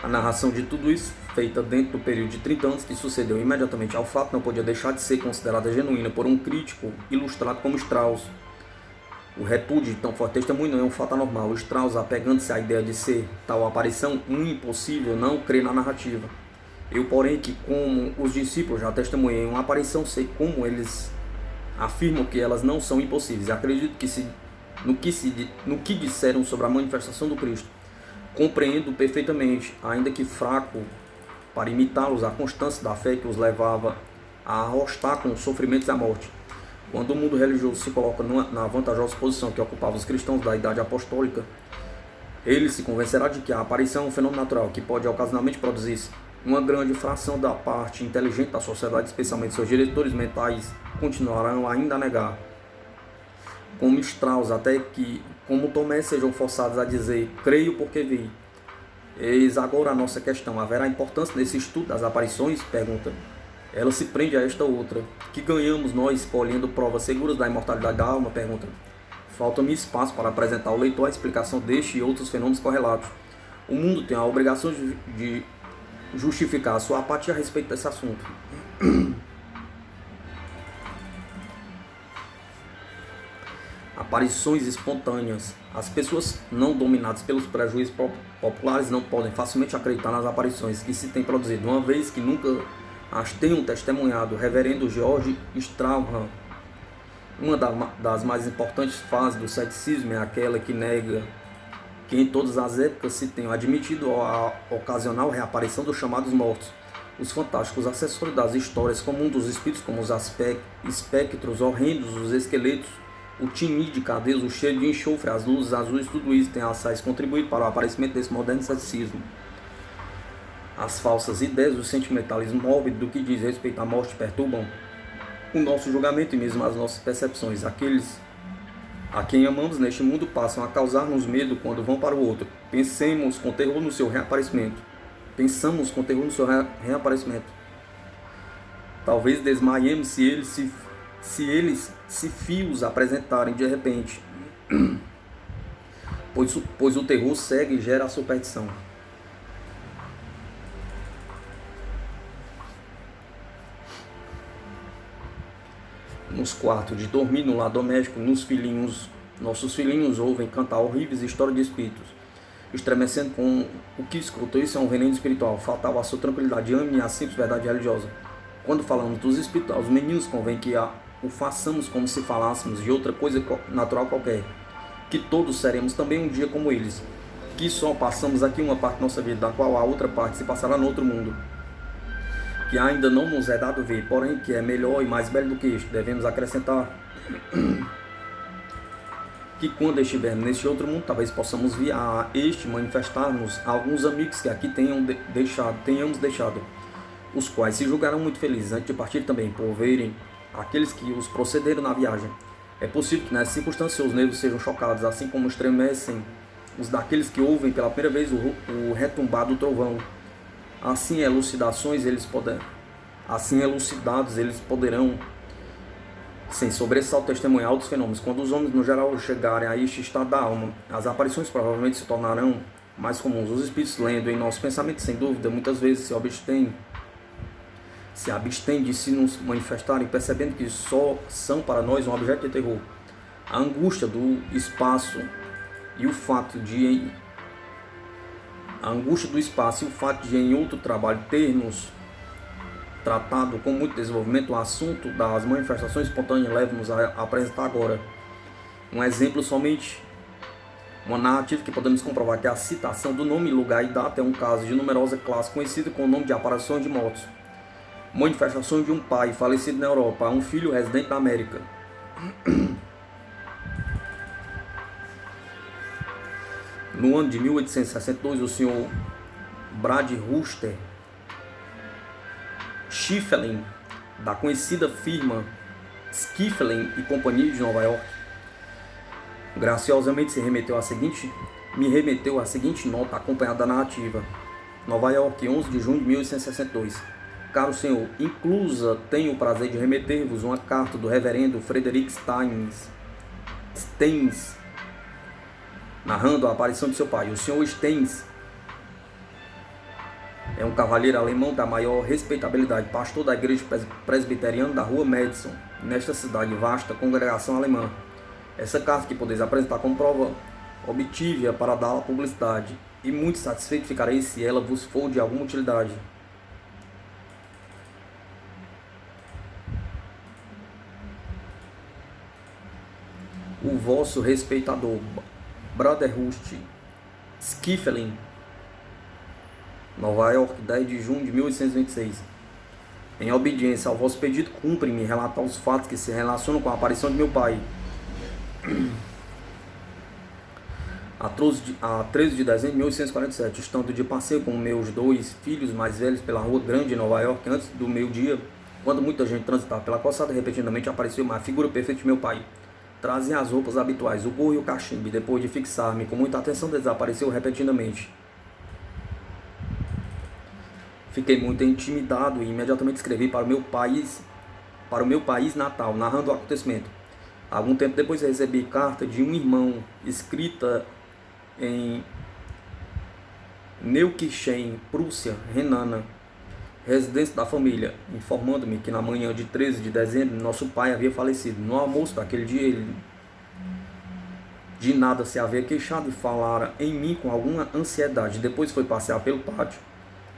A narração de tudo isso, feita dentro do período de 30 anos que sucedeu imediatamente ao fato, não podia deixar de ser considerada genuína por um crítico ilustrado como Strauss. O repúdio de tão forte testemunho não é um fato anormal. O Strauss, apegando-se à ideia de ser tal aparição um impossível, não crê na narrativa. Eu, porém, que como os discípulos já testemunhei uma aparição, sei como eles afirmam que elas não são impossíveis. Acredito que no que disseram sobre a manifestação do Cristo. Compreendo perfeitamente, ainda que fraco, para imitá-los, a constância da fé que os levava a arrostar com os sofrimentos e a morte. Quando o mundo religioso se coloca na vantajosa posição que ocupavam os cristãos da idade apostólica, ele se convencerá de que a aparição é um fenômeno natural que pode ocasionalmente produzir-se. Uma grande fração da parte inteligente da sociedade, especialmente seus diretores mentais, continuarão ainda a negar. Como Strauss, até que, como Tomé, sejam forçados a dizer, creio porque vi. Eis agora a nossa questão. Haverá importância nesse estudo das aparições? Pergunta. Ela se prende a esta outra. Que ganhamos nós colhendo provas seguras da imortalidade da alma? Pergunta. Falta-me espaço para apresentar ao leitor a explicação deste e outros fenômenos correlatos. O mundo tem a obrigação de justificar a sua apatia a respeito desse assunto. Aparições espontâneas. As pessoas não dominadas pelos prejuízos populares não podem facilmente acreditar nas aparições que se têm produzido, uma vez que nunca as tenham testemunhado. Reverendo George Strauss. Uma das mais importantes fases do ceticismo é aquela que nega que em todas as épocas se tenham admitido a ocasional reaparição dos chamados mortos, os fantásticos acessórios das histórias comuns dos espíritos, como os espectros horrendos, os esqueletos, o tinir de cadeias, o cheiro de enxofre, as luzes azuis, tudo isso tem assaz contribuído para o aparecimento desse moderno ceticismo. As falsas ideias do sentimentalismo mórbido do que diz respeito à morte perturbam o nosso julgamento e mesmo as nossas percepções. Aqueles a quem amamos neste mundo passam a causar-nos medo quando vão para o outro. Pensamos com terror no seu reaparecimento. Talvez desmaiemos se eles se fios apresentarem de repente, pois o terror segue e gera a superstição. Nos quartos de dormir, no lar doméstico, nossos filhinhos ouvem cantar horríveis histórias de espíritos, estremecendo com o que escutam. Isso é um veneno espiritual, fatal à sua tranquilidade, ame a simples verdade religiosa. Quando falamos dos espíritos, aos meninos convém que o façamos como se falássemos de outra coisa natural qualquer, que todos seremos também um dia como eles, que só passamos aqui uma parte da nossa vida, da qual a outra parte se passará no outro mundo, que ainda não nos é dado ver, porém que é melhor e mais belo do que este. Devemos acrescentar que quando estivermos neste outro mundo, talvez possamos vir a este manifestar-nos a alguns amigos que aqui tenhamos deixado, os quais se julgarão muito felizes antes de partir também, por verem aqueles que os procederam na viagem. É possível que nessas circunstâncias os nervos sejam chocados, assim como estremecem os daqueles que ouvem pela primeira vez o retumbar do trovão. Assim elucidados eles poderão, sem sobressalto, testemunhar outros fenômenos. Quando os homens no geral chegarem a este estado da alma, as aparições provavelmente se tornarão mais comuns. Os espíritos, lendo em nossos pensamentos, sem dúvida, muitas vezes se abstêm de se nos manifestarem, percebendo que só são para nós um objeto de terror. A angústia do espaço e o fato de em outro trabalho termos tratado com muito desenvolvimento o assunto das manifestações espontâneas leva-nos a apresentar agora um exemplo, somente uma narrativa que podemos comprovar que a citação do nome, lugar e data é um caso de numerosa classe conhecida com o nome de aparições de mortos. Manifestações de um pai falecido na Europa a um filho residente na América. No ano de 1862, o Sr. Brad Rooster Schiffelin, da conhecida firma Schiffelin e Companhia de Nova York, graciosamente me remeteu a seguinte nota acompanhada da narrativa. Nova York, 11 de junho de 1862. Caro senhor, inclusa tenho o prazer de remeter-vos uma carta do reverendo Frederick Steins, narrando a aparição de seu pai. O senhor Steins é um cavalheiro alemão da maior respeitabilidade, pastor da igreja presbiteriana da rua Madison, nesta cidade vasta congregação alemã. Essa carta que podeis apresentar como prova, obtive-a para dar-la publicidade, e muito satisfeito ficarei se ela vos for de alguma utilidade. O vosso respeitador Brotherhurst Schiffelin, Nova York, 10 de junho de 1826. Em obediência ao vosso pedido, cumpre-me relatar os fatos que se relacionam com a aparição de meu pai. A 13 de dezembro de 1847, estando de passeio com meus 2 filhos mais velhos pela rua grande de Nova York, antes do meio-dia, quando muita gente transitava pela calçada, repentinamente apareceu uma figura perfeita de meu pai. Trazia as roupas habituais, o gorro e o cachimbo, e depois de fixar-me com muita atenção, desapareceu repentinamente. Fiquei muito intimidado e imediatamente escrevi para o meu país natal, narrando o acontecimento. Algum tempo depois recebi carta de um irmão, escrita em Neukirchen, Prússia, Renana, residência da família, informando-me que na manhã de 13 de dezembro nosso pai havia falecido. No almoço daquele dia ele de nada se havia queixado e falara em mim com alguma ansiedade. Depois foi passear pelo pátio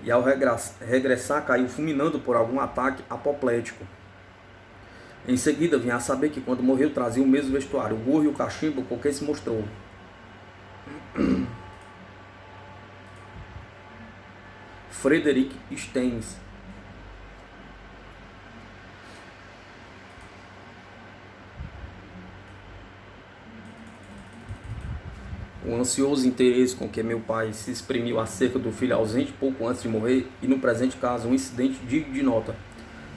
e ao regressar caiu fulminando por algum ataque apoplético. Em seguida vim a saber que quando morreu trazia o mesmo vestuário, o gorro e o cachimbo com que se mostrou. Frederick Steins. O ansioso interesse com que meu pai se exprimiu acerca do filho ausente pouco antes de morrer e, no presente caso, um incidente digno de nota.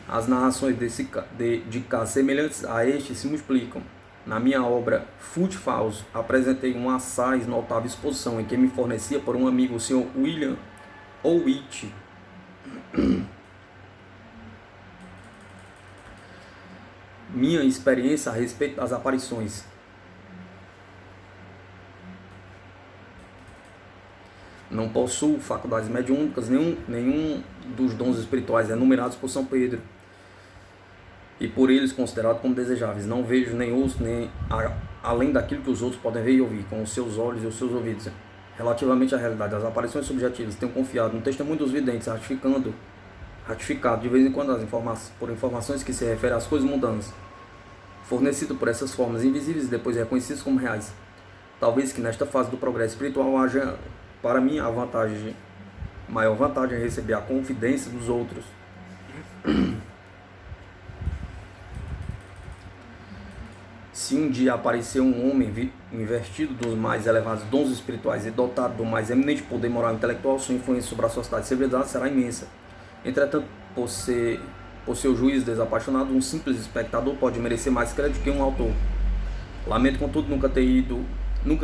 As narrações de casos semelhantes a este se multiplicam. Na minha obra Foot Falls, apresentei uma assaz notável exposição em que me fornecia por um amigo o Sr. William Owitt minha experiência a respeito das aparições. Não possuo faculdades mediúnicas, nenhum dos dons espirituais enumerados por São Pedro e por eles considerados como desejáveis. Não vejo nem ouço nem além daquilo que os outros podem ver e ouvir com os seus olhos e os seus ouvidos. Relativamente à realidade das aparições subjetivas, tenho confiado no testemunho dos videntes, ratificado de vez em quando por informações que se referem às coisas mundanas, fornecido por essas formas invisíveis e depois reconhecidas como reais. Talvez que nesta fase do progresso espiritual haja, para mim, maior vantagem é receber a confidência dos outros. Se um dia aparecer um homem investido dos mais elevados dons espirituais e dotado do mais eminente poder moral e intelectual, sua influência sobre a sociedade civilizada será imensa. Entretanto, por seu juízo desapaixonado, um simples espectador pode merecer mais crédito que um autor. Lamento, contudo, nunca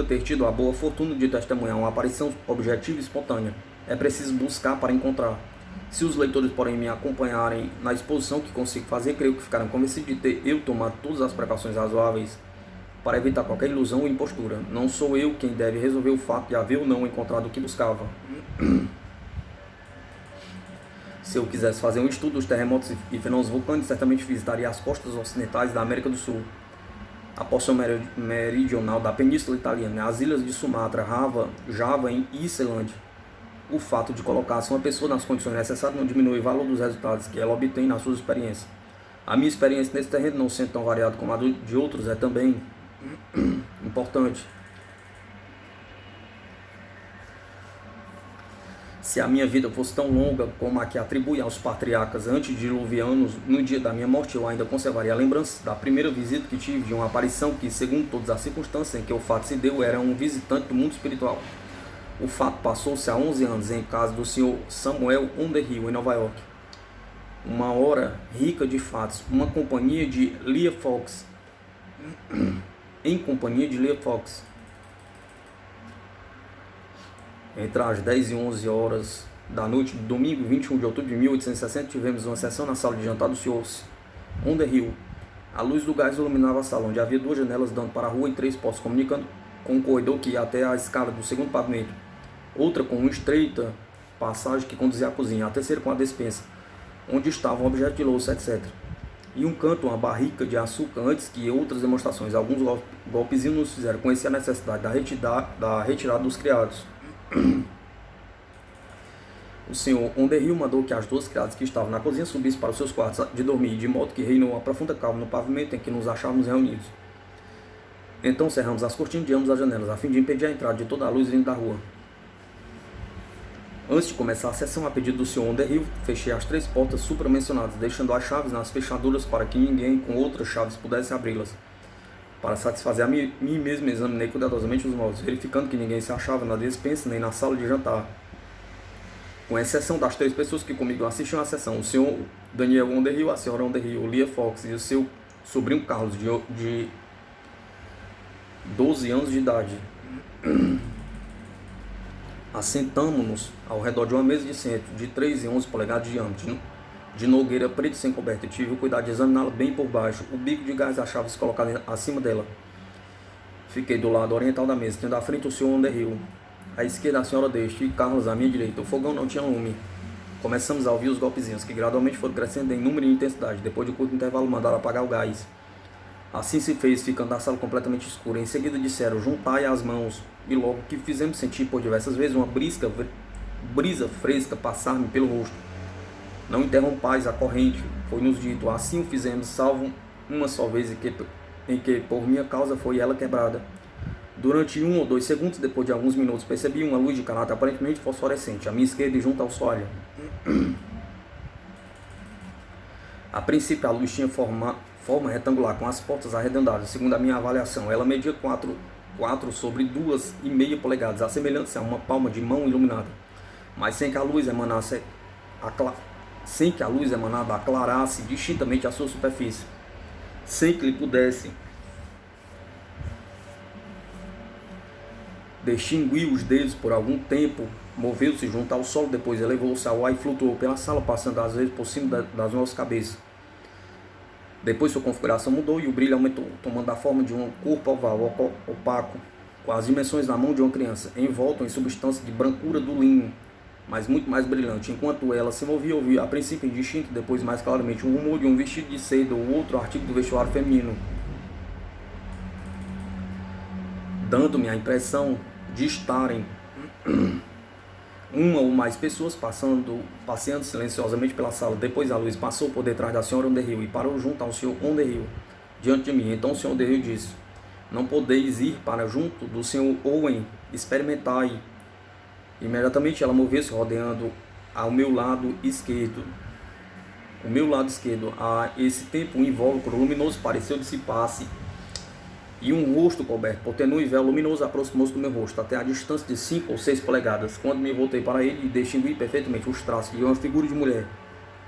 ter tido a boa fortuna de testemunhar uma aparição objetiva e espontânea. É preciso buscar para encontrar. Se os leitores, porém, me acompanharem na exposição que consigo fazer, creio que ficarão convencidos de ter eu tomado todas as precauções razoáveis para evitar qualquer ilusão ou impostura. Não sou eu quem deve resolver o fato de haver ou não encontrado o que buscava. Se eu quisesse fazer um estudo dos terremotos e fenômenos vulcânicos, certamente visitaria as costas ocidentais da América do Sul, a porção meridional da Península Italiana, as ilhas de Sumatra, Java e Islândia. O fato de colocar-se uma pessoa nas condições necessárias não diminui o valor dos resultados que ela obtém nas suas experiências. A minha experiência nesse terreno, não sendo tão variada como a de outros, é também importante. Se a minha vida fosse tão longa como a que atribui aos patriarcas antediluvianos, no dia da minha morte eu ainda conservaria a lembrança da primeira visita que tive de uma aparição que, segundo todas as circunstâncias em que o fato se deu, era um visitante do mundo espiritual. O fato passou-se há 11 anos em casa do Sr. Samuel Underhill, em Nova York. Uma hora rica de fatos, uma companhia de Leah Fox. Em companhia de Leah Fox. Entre as 10 e 11 horas da noite do domingo, 21 de outubro de 1860, tivemos uma sessão na sala de jantar do Sr. Underhill. A luz do gás iluminava a sala, onde havia 2 janelas dando para a rua e 3 postes comunicando com um corredor que ia até a escada do segundo pavimento. Outra com uma estreita passagem que conduzia à cozinha, a terceira com a despensa, onde estava um objeto de louça, etc. E um canto, uma barrica de açúcar, antes que outras demonstrações. Alguns golpezinhos nos fizeram conhecer a necessidade da retirada dos criados. O senhor Underhill mandou que as 2 criadas que estavam na cozinha subissem para os seus quartos de dormir, de modo que reinou uma profunda calma no pavimento em que nos achávamos reunidos. Então cerramos as cortinas de ambas as janelas, a fim de impedir a entrada de toda a luz vindo da rua. Antes de começar a sessão, a pedido do Sr. Underhill, fechei as 3 portas supramencionadas, deixando as chaves nas fechaduras para que ninguém com outras chaves pudesse abri-las. Para satisfazer a mim mesmo, examinei cuidadosamente os móveis, verificando que ninguém se achava na despensa nem na sala de jantar. Com exceção das 3 pessoas que comigo assistiam à sessão, o Sr. Daniel Underhill, a Sra. Underhill, Leah Fox e o seu sobrinho Carlos, de 12 anos de idade. Assentamo-nos ao redor de uma mesa de centro, de 3 e 11 polegadas de diâmetro, de nogueira preta sem coberta. Tive o cuidado de examiná-la bem por baixo, o bico de gás da chave colocado acima dela. Fiquei do lado oriental da mesa, tendo à frente o Sr. Underhill, à esquerda a Sra. Deste e Carlos à minha direita. O fogão não tinha lume. Começamos a ouvir os golpezinhos, que gradualmente foram crescendo em número e intensidade. Depois de um curto intervalo, mandaram apagar o gás. Assim se fez, ficando a sala completamente escura. Em seguida disseram, juntai as mãos. E logo que fizemos sentir por diversas vezes uma brisa fresca passar-me pelo rosto. Não interrompais a corrente, foi-nos dito. Assim o fizemos, salvo uma só vez em que por minha causa foi ela quebrada. Durante 1 ou 2 segundos, depois de alguns minutos, percebi uma luz de caráter aparentemente fosforescente, à minha esquerda e junto ao soalho. A princípio, a luz tinha forma retangular, com as portas arredondadas. Segundo a minha avaliação, ela media 4 sobre 2,5 polegadas, assemelhando-se a uma palma de mão iluminada, mas sem que a luz emanada aclarasse distintamente a sua superfície, sem que lhe pudesse distinguir os dedos por algum tempo. Moveu-se junto ao solo, depois elevou-se ao ar e flutuou pela sala, passando às vezes por cima das nossas cabeças. Depois sua configuração mudou e o brilho aumentou, tomando a forma de um corpo oval opaco, com as dimensões da mão de uma criança, envolto em substância de brancura do linho, mas muito mais brilhante. Enquanto ela se movia, ouvi a princípio indistinto, depois mais claramente, um rumor de um vestido de seda ou outro artigo do vestuário feminino, dando-me a impressão de estarem uma ou mais pessoas passeando silenciosamente pela sala. Depois a luz passou por detrás da senhora Underhill e parou junto ao Sr. Underhill, diante de mim. Então o Sr. Underhill disse: não podeis ir para junto do Sr. Owen, experimentai. Imediatamente ela moveu-se, rodeando ao meu lado esquerdo. A esse tempo, um invólucro luminoso pareceu dissipar-se, e um rosto coberto por tenue véu luminoso aproximou-se do meu rosto, até a distância de 5 ou 6 polegadas. Quando me voltei para ele, distingui perfeitamente os traços de uma figura de mulher,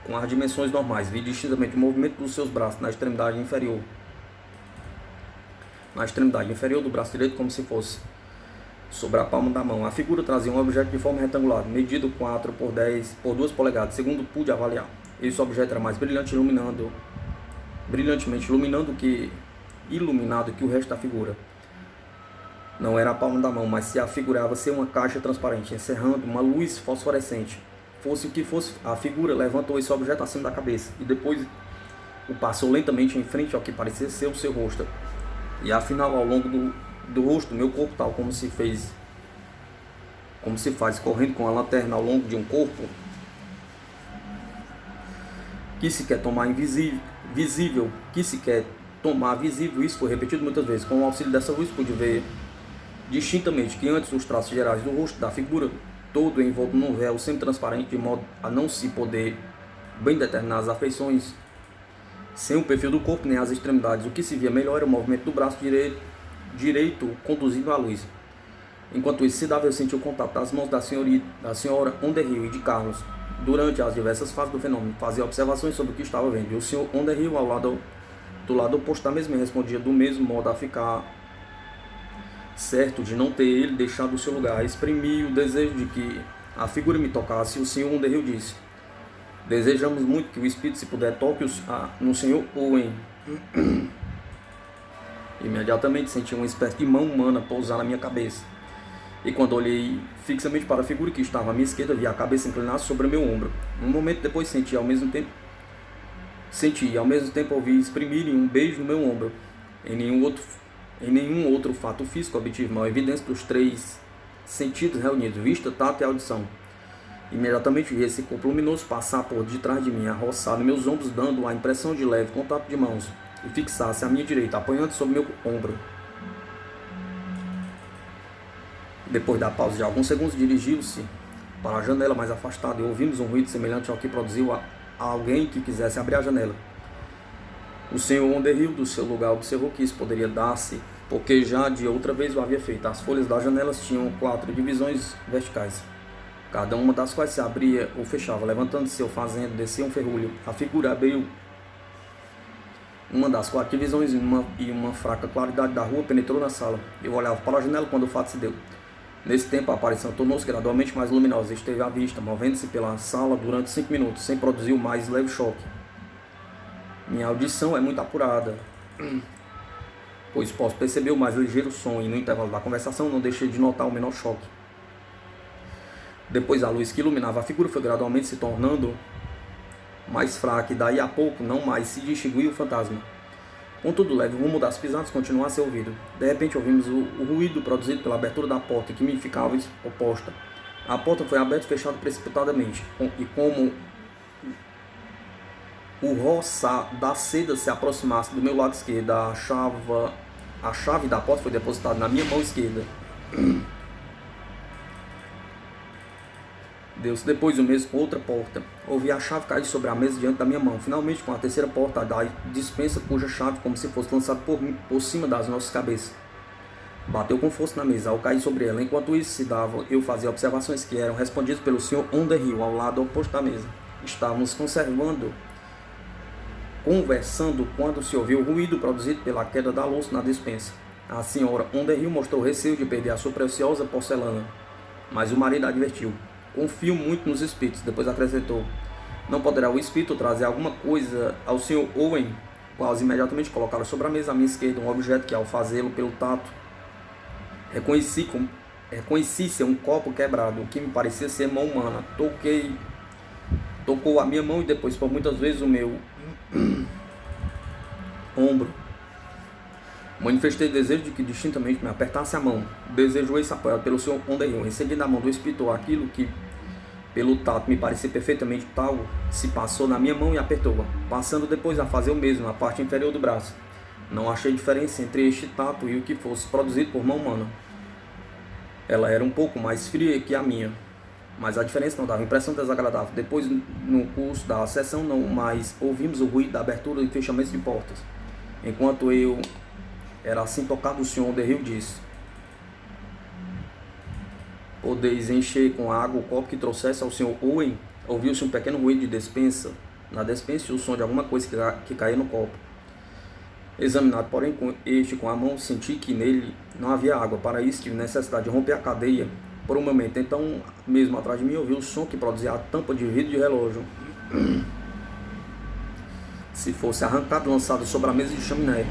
com as dimensões normais. Vi distintamente o movimento dos seus braços na extremidade inferior do braço direito, como se fosse sobre a palma da mão. A figura trazia um objeto de forma retangular, medido 4 por 10 por 2 polegadas, segundo pude avaliar. Esse objeto era mais brilhantemente iluminado que o resto da figura. Não era a palma da mão, mas se afigurava ser uma caixa transparente, encerrando uma luz fosforescente. Fosse o que fosse, a figura levantou esse objeto acima da cabeça, e depois o passou lentamente em frente ao que parecia ser o seu rosto. E afinal, ao longo do rosto, meu corpo, tal como se faz correndo com a lanterna ao longo de um corpo que se quer tomar visível, isso foi repetido muitas vezes. Com o auxílio dessa luz, pude ver distintamente que antes os traços gerais do rosto da figura, todo envolto num véu semi-transparente, de modo a não se poder bem determinar as afeições sem o perfil do corpo nem as extremidades. O que se via melhor era o movimento do braço direito conduzindo a luz. Enquanto isso se dava, eu senti o contato das mãos da senhora Underhill e de Carlos. Durante as diversas fases do fenômeno, fazia observações sobre o que estava vendo, e o Sr. Underhill, do lado oposto da mesma, respondia do mesmo modo, a ficar certo de não ter ele deixado o seu lugar. Exprimi o desejo de que a figura me tocasse, e o Sr. Underhill disse: desejamos muito que o espírito, se puder, toque no Sr. Owen. Imediatamente senti uma espécie de mão humana pousar na minha cabeça, e quando olhei fixamente para a figura que estava à minha esquerda, vi a cabeça inclinar sobre meu ombro. Um momento depois senti e ao mesmo tempo ouvi exprimirem um beijo no meu ombro. Em nenhum outro fato físico obtive maior evidência dos 3 sentidos reunidos: vista, tato e audição. Imediatamente vi esse corpo luminoso passar por detrás de mim, arroçar meus ombros, dando a impressão de leve contato de mãos, e fixar-se à minha direita, apoiando sobre meu ombro. Depois da pausa de alguns segundos, dirigiu-se para a janela mais afastada, e ouvimos um ruído semelhante ao que produziu a alguém que quisesse abrir a janela. O Sr. Underhill, do seu lugar, observou que isso poderia dar-se, porque já de outra vez o havia feito. As folhas das janelas tinham 4 divisões verticais, cada uma das quais se abria ou fechava. Levantando-se ou fazendo descer um ferrolho, a figura abriu uma das 4 divisões, e uma fraca claridade da rua penetrou na sala. Eu olhava para a janela quando o fato se deu. Nesse tempo, a aparição tornou-se gradualmente mais luminosa. Esteve à vista, movendo-se pela sala durante 5 minutos, sem produzir o mais leve choque. Minha audição é muito apurada, pois posso perceber o mais ligeiro som, e no intervalo da conversação não deixei de notar o menor choque. Depois a luz que iluminava a figura foi gradualmente se tornando mais fraca, e daí a pouco não mais se distinguia o fantasma. Contudo, o leve rumo das pisadas continuava a ser ouvido. De repente ouvimos o ruído produzido pela abertura da porta, que me ficava oposta. A porta foi aberta e fechada precipitadamente, e como o roçar da seda se aproximasse do meu lado esquerdo, a chave da porta foi depositada na minha mão esquerda. Deu-se depois o mesmo com outra porta. Ouvi a chave cair sobre a mesa diante da minha mão. Finalmente, com a terceira porta da dispensa, cuja chave, como se fosse lançada por cima das nossas cabeças, bateu com força na mesa ao cair sobre ela. Enquanto isso se dava, eu fazia observações que eram respondidas pelo Sr. Underhill ao lado oposto da mesa. Estávamos conversando quando se ouviu o ruído produzido pela queda da louça na despensa. A senhora Underhill mostrou receio de perder a sua preciosa porcelana, mas o marido advertiu: confio muito nos espíritos. Depois acrescentou: não poderá o espírito trazer alguma coisa ao Sr. Owen? Quase imediatamente colocaram sobre a mesa à minha esquerda um objeto que, ao fazê-lo pelo tato, reconheci ser um copo quebrado, o que me parecia ser mão humana. Tocou a minha mão e depois por muitas vezes o meu ombro. Manifestei desejo de que distintamente me apertasse a mão. Desejo esse apoiado pelo Sr. Underhill. Em seguida, a mão do espírito, aquilo que pelo tato me parecia perfeitamente tal, se passou na minha mão e apertou-a, passando depois a fazer o mesmo na parte inferior do braço. Não achei diferença entre este tato e o que fosse produzido por mão humana. Ela era um pouco mais fria que a minha, mas a diferença não dava impressão desagradável. Depois, no curso da sessão, não mais ouvimos o ruído da abertura e fechamento de portas. Enquanto eu era assim tocado, o Sr. Underhill disse: podeis encher com água o copo que trouxesse ao Sr. Owen? Ouviu-se um pequeno ruído de despensa na despensa e o som de alguma coisa que caía no copo. Examinado, porém, com a mão, senti que nele não havia água. Para isso, tive necessidade de romper a cadeia por um momento. Então, mesmo atrás de mim, ouvi o som que produzia a tampa de vidro de relógio. Se fosse arrancado, lançado sobre a mesa de chaminé,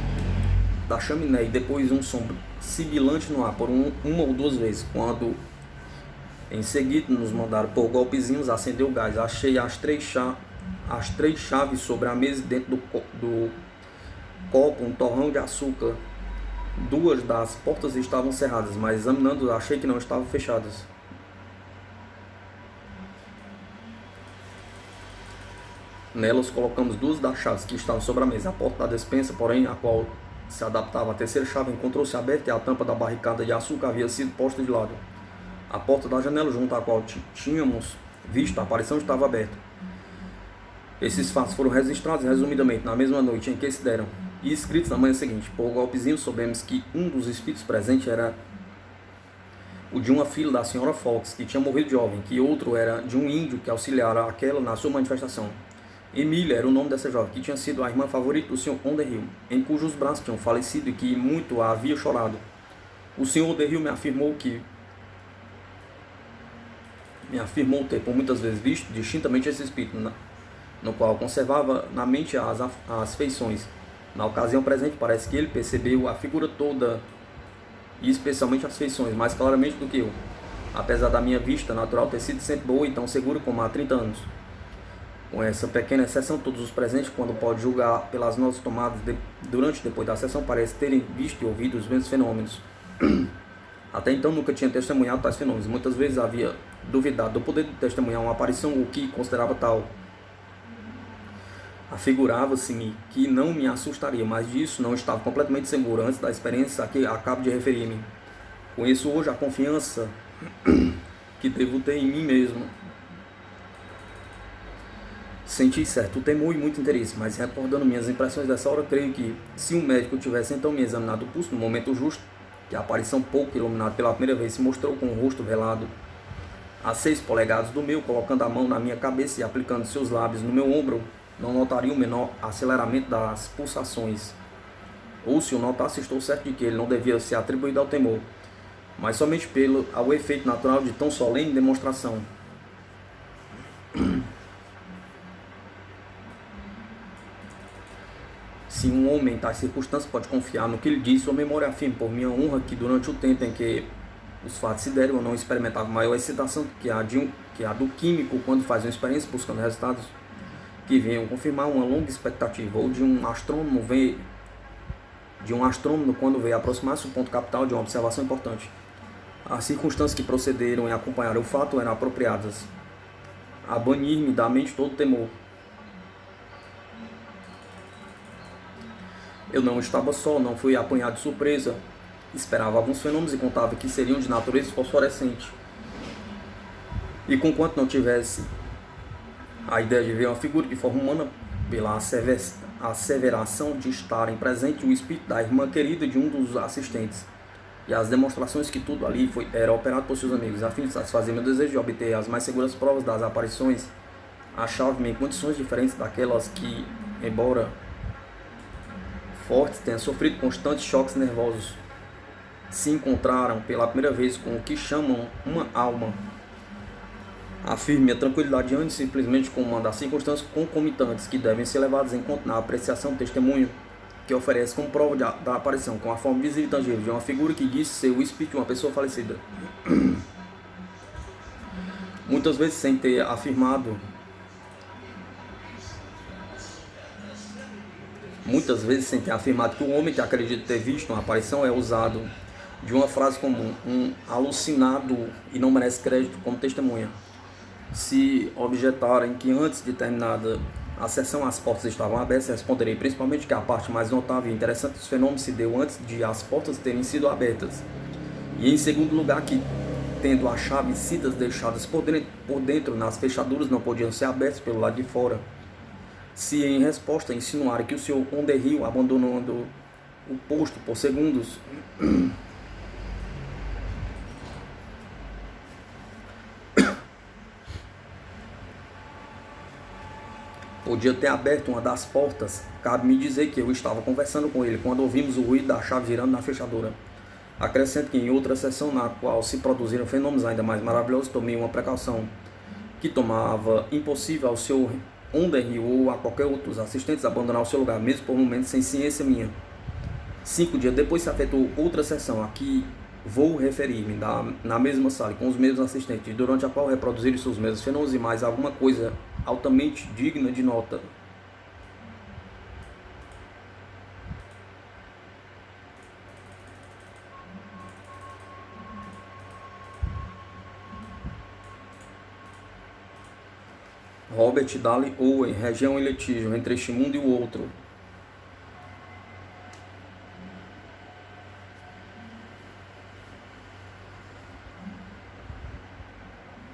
e depois um som sibilante no ar por uma ou duas vezes. Quando, em seguida, nos mandaram por golpezinhos acender o gás. Achei as três chaves sobre a mesa dentro do copo, um torrão de açúcar. Duas das portas estavam cerradas, mas examinando achei que não estavam fechadas. Nelas colocamos duas das chaves que estavam sobre a mesa. A porta da despensa, porém, a qual se adaptava à terceira chave, encontrou-se aberta e a tampa da barricada de açúcar havia sido posta de lado. A porta da janela junto à qual tínhamos visto a aparição estava aberta. Esses fatos foram registrados resumidamente na mesma noite em que se deram e escritos na manhã seguinte. Por golpezinho, soubemos que um dos espíritos presentes era o de uma filha da senhora Fox, que tinha morrido jovem, que outro era de um índio que auxiliara aquela na sua manifestação. Emília era o nome dessa jovem, que tinha sido a irmã favorita do Sr. Underhill, em cujos braços tinham falecido e que muito a havia chorado. O Sr. Underhill me afirmou ter por muitas vezes visto distintamente esse espírito, no qual conservava na mente as feições. Na ocasião presente, parece que ele percebeu a figura toda, e especialmente as feições, mais claramente do que eu, apesar da minha vista natural ter sido sempre boa e tão segura como há 30 anos. Com essa pequena exceção, todos os presentes, quando pode julgar pelas notas tomadas durante e depois da sessão, parecem terem visto e ouvido os mesmos fenômenos. Até então nunca tinha testemunhado tais fenômenos. Muitas vezes havia duvidado do poder de testemunhar uma aparição, o que considerava tal. Afigurava-se-me que não me assustaria, mas disso não estava completamente seguro antes da experiência a que acabo de referir-me. Conheço hoje a confiança que devo ter em mim mesmo. Senti certo temor e muito interesse, mas recordando minhas impressões dessa hora, creio que, se um médico tivesse então me examinado o pulso no momento justo, que a aparição pouco iluminada pela primeira vez se mostrou com o rosto velado a 6 polegadas do meu, colocando a mão na minha cabeça e aplicando seus lábios no meu ombro, não notaria o menor aceleramento das pulsações. Ou, se o notasse, estou certo de que ele não devia ser atribuído ao temor, mas somente ao efeito natural de tão solene demonstração. Se um homem em tais circunstâncias pode confiar no que ele diz, sua memória afirma por minha honra que durante o tempo em que os fatos se deram, eu não experimentava maior excitação que a do químico quando faz uma experiência buscando resultados que venham confirmar uma longa expectativa, ou de um astrônomo quando veio aproximar-se do ponto capital de uma observação importante. As circunstâncias que procederam e acompanharam o fato eram apropriadas a banir-me da mente todo temor. Eu não estava só, não fui apanhado de surpresa. Esperava alguns fenômenos e contava que seriam de natureza fosforescente. E conquanto não tivesse a ideia de ver uma figura de forma humana, pela asseveração de estarem presente o espírito da irmã querida de um dos assistentes, e as demonstrações que tudo ali era operado por seus amigos, a fim de satisfazer meu desejo de obter as mais seguras provas das aparições, achava-me em condições diferentes daquelas que, embora fortes, tenha sofrido constantes choques nervosos, se encontraram pela primeira vez com o que chamam uma alma. Afirme a tranquilidade antes simplesmente como uma das circunstâncias concomitantes que devem ser levadas em conta na apreciação do testemunho que oferece como prova da aparição, com a forma visível e tangível de uma figura que diz ser o espírito de uma pessoa falecida. Muitas vezes sem ter afirmado que o homem que acredita ter visto uma aparição é usado de uma frase comum, um alucinado e não merece crédito como testemunha. Se objetarem que antes de terminada a sessão as portas estavam abertas, responderei principalmente que a parte mais notável e interessante dos fenômenos se deu antes de as portas terem sido abertas. E em segundo lugar que, tendo as chaves sidas deixadas por dentro nas fechaduras, não podiam ser abertas pelo lado de fora. Se em resposta insinuarem que o Sr. Underhill, abandonando o posto por segundos, podia ter aberto uma das portas, cabe-me dizer que eu estava conversando com ele quando ouvimos o ruído da chave girando na fechadura. Acrescento que em outra sessão na qual se produziram fenômenos ainda mais maravilhosos, tomei uma precaução que tomava impossível ao Sr. Underhill ou a qualquer outro dos assistentes abandonar o seu lugar, mesmo por momentos sem ciência minha. 5 dias depois se afetou outra sessão, a que vou referir-me, na mesma sala, com os mesmos assistentes, durante a qual reproduziram seus mesmos fenômenos e mais alguma coisa altamente digna de nota. Robert Dale Owen, Região e Litígio, entre este mundo e o outro.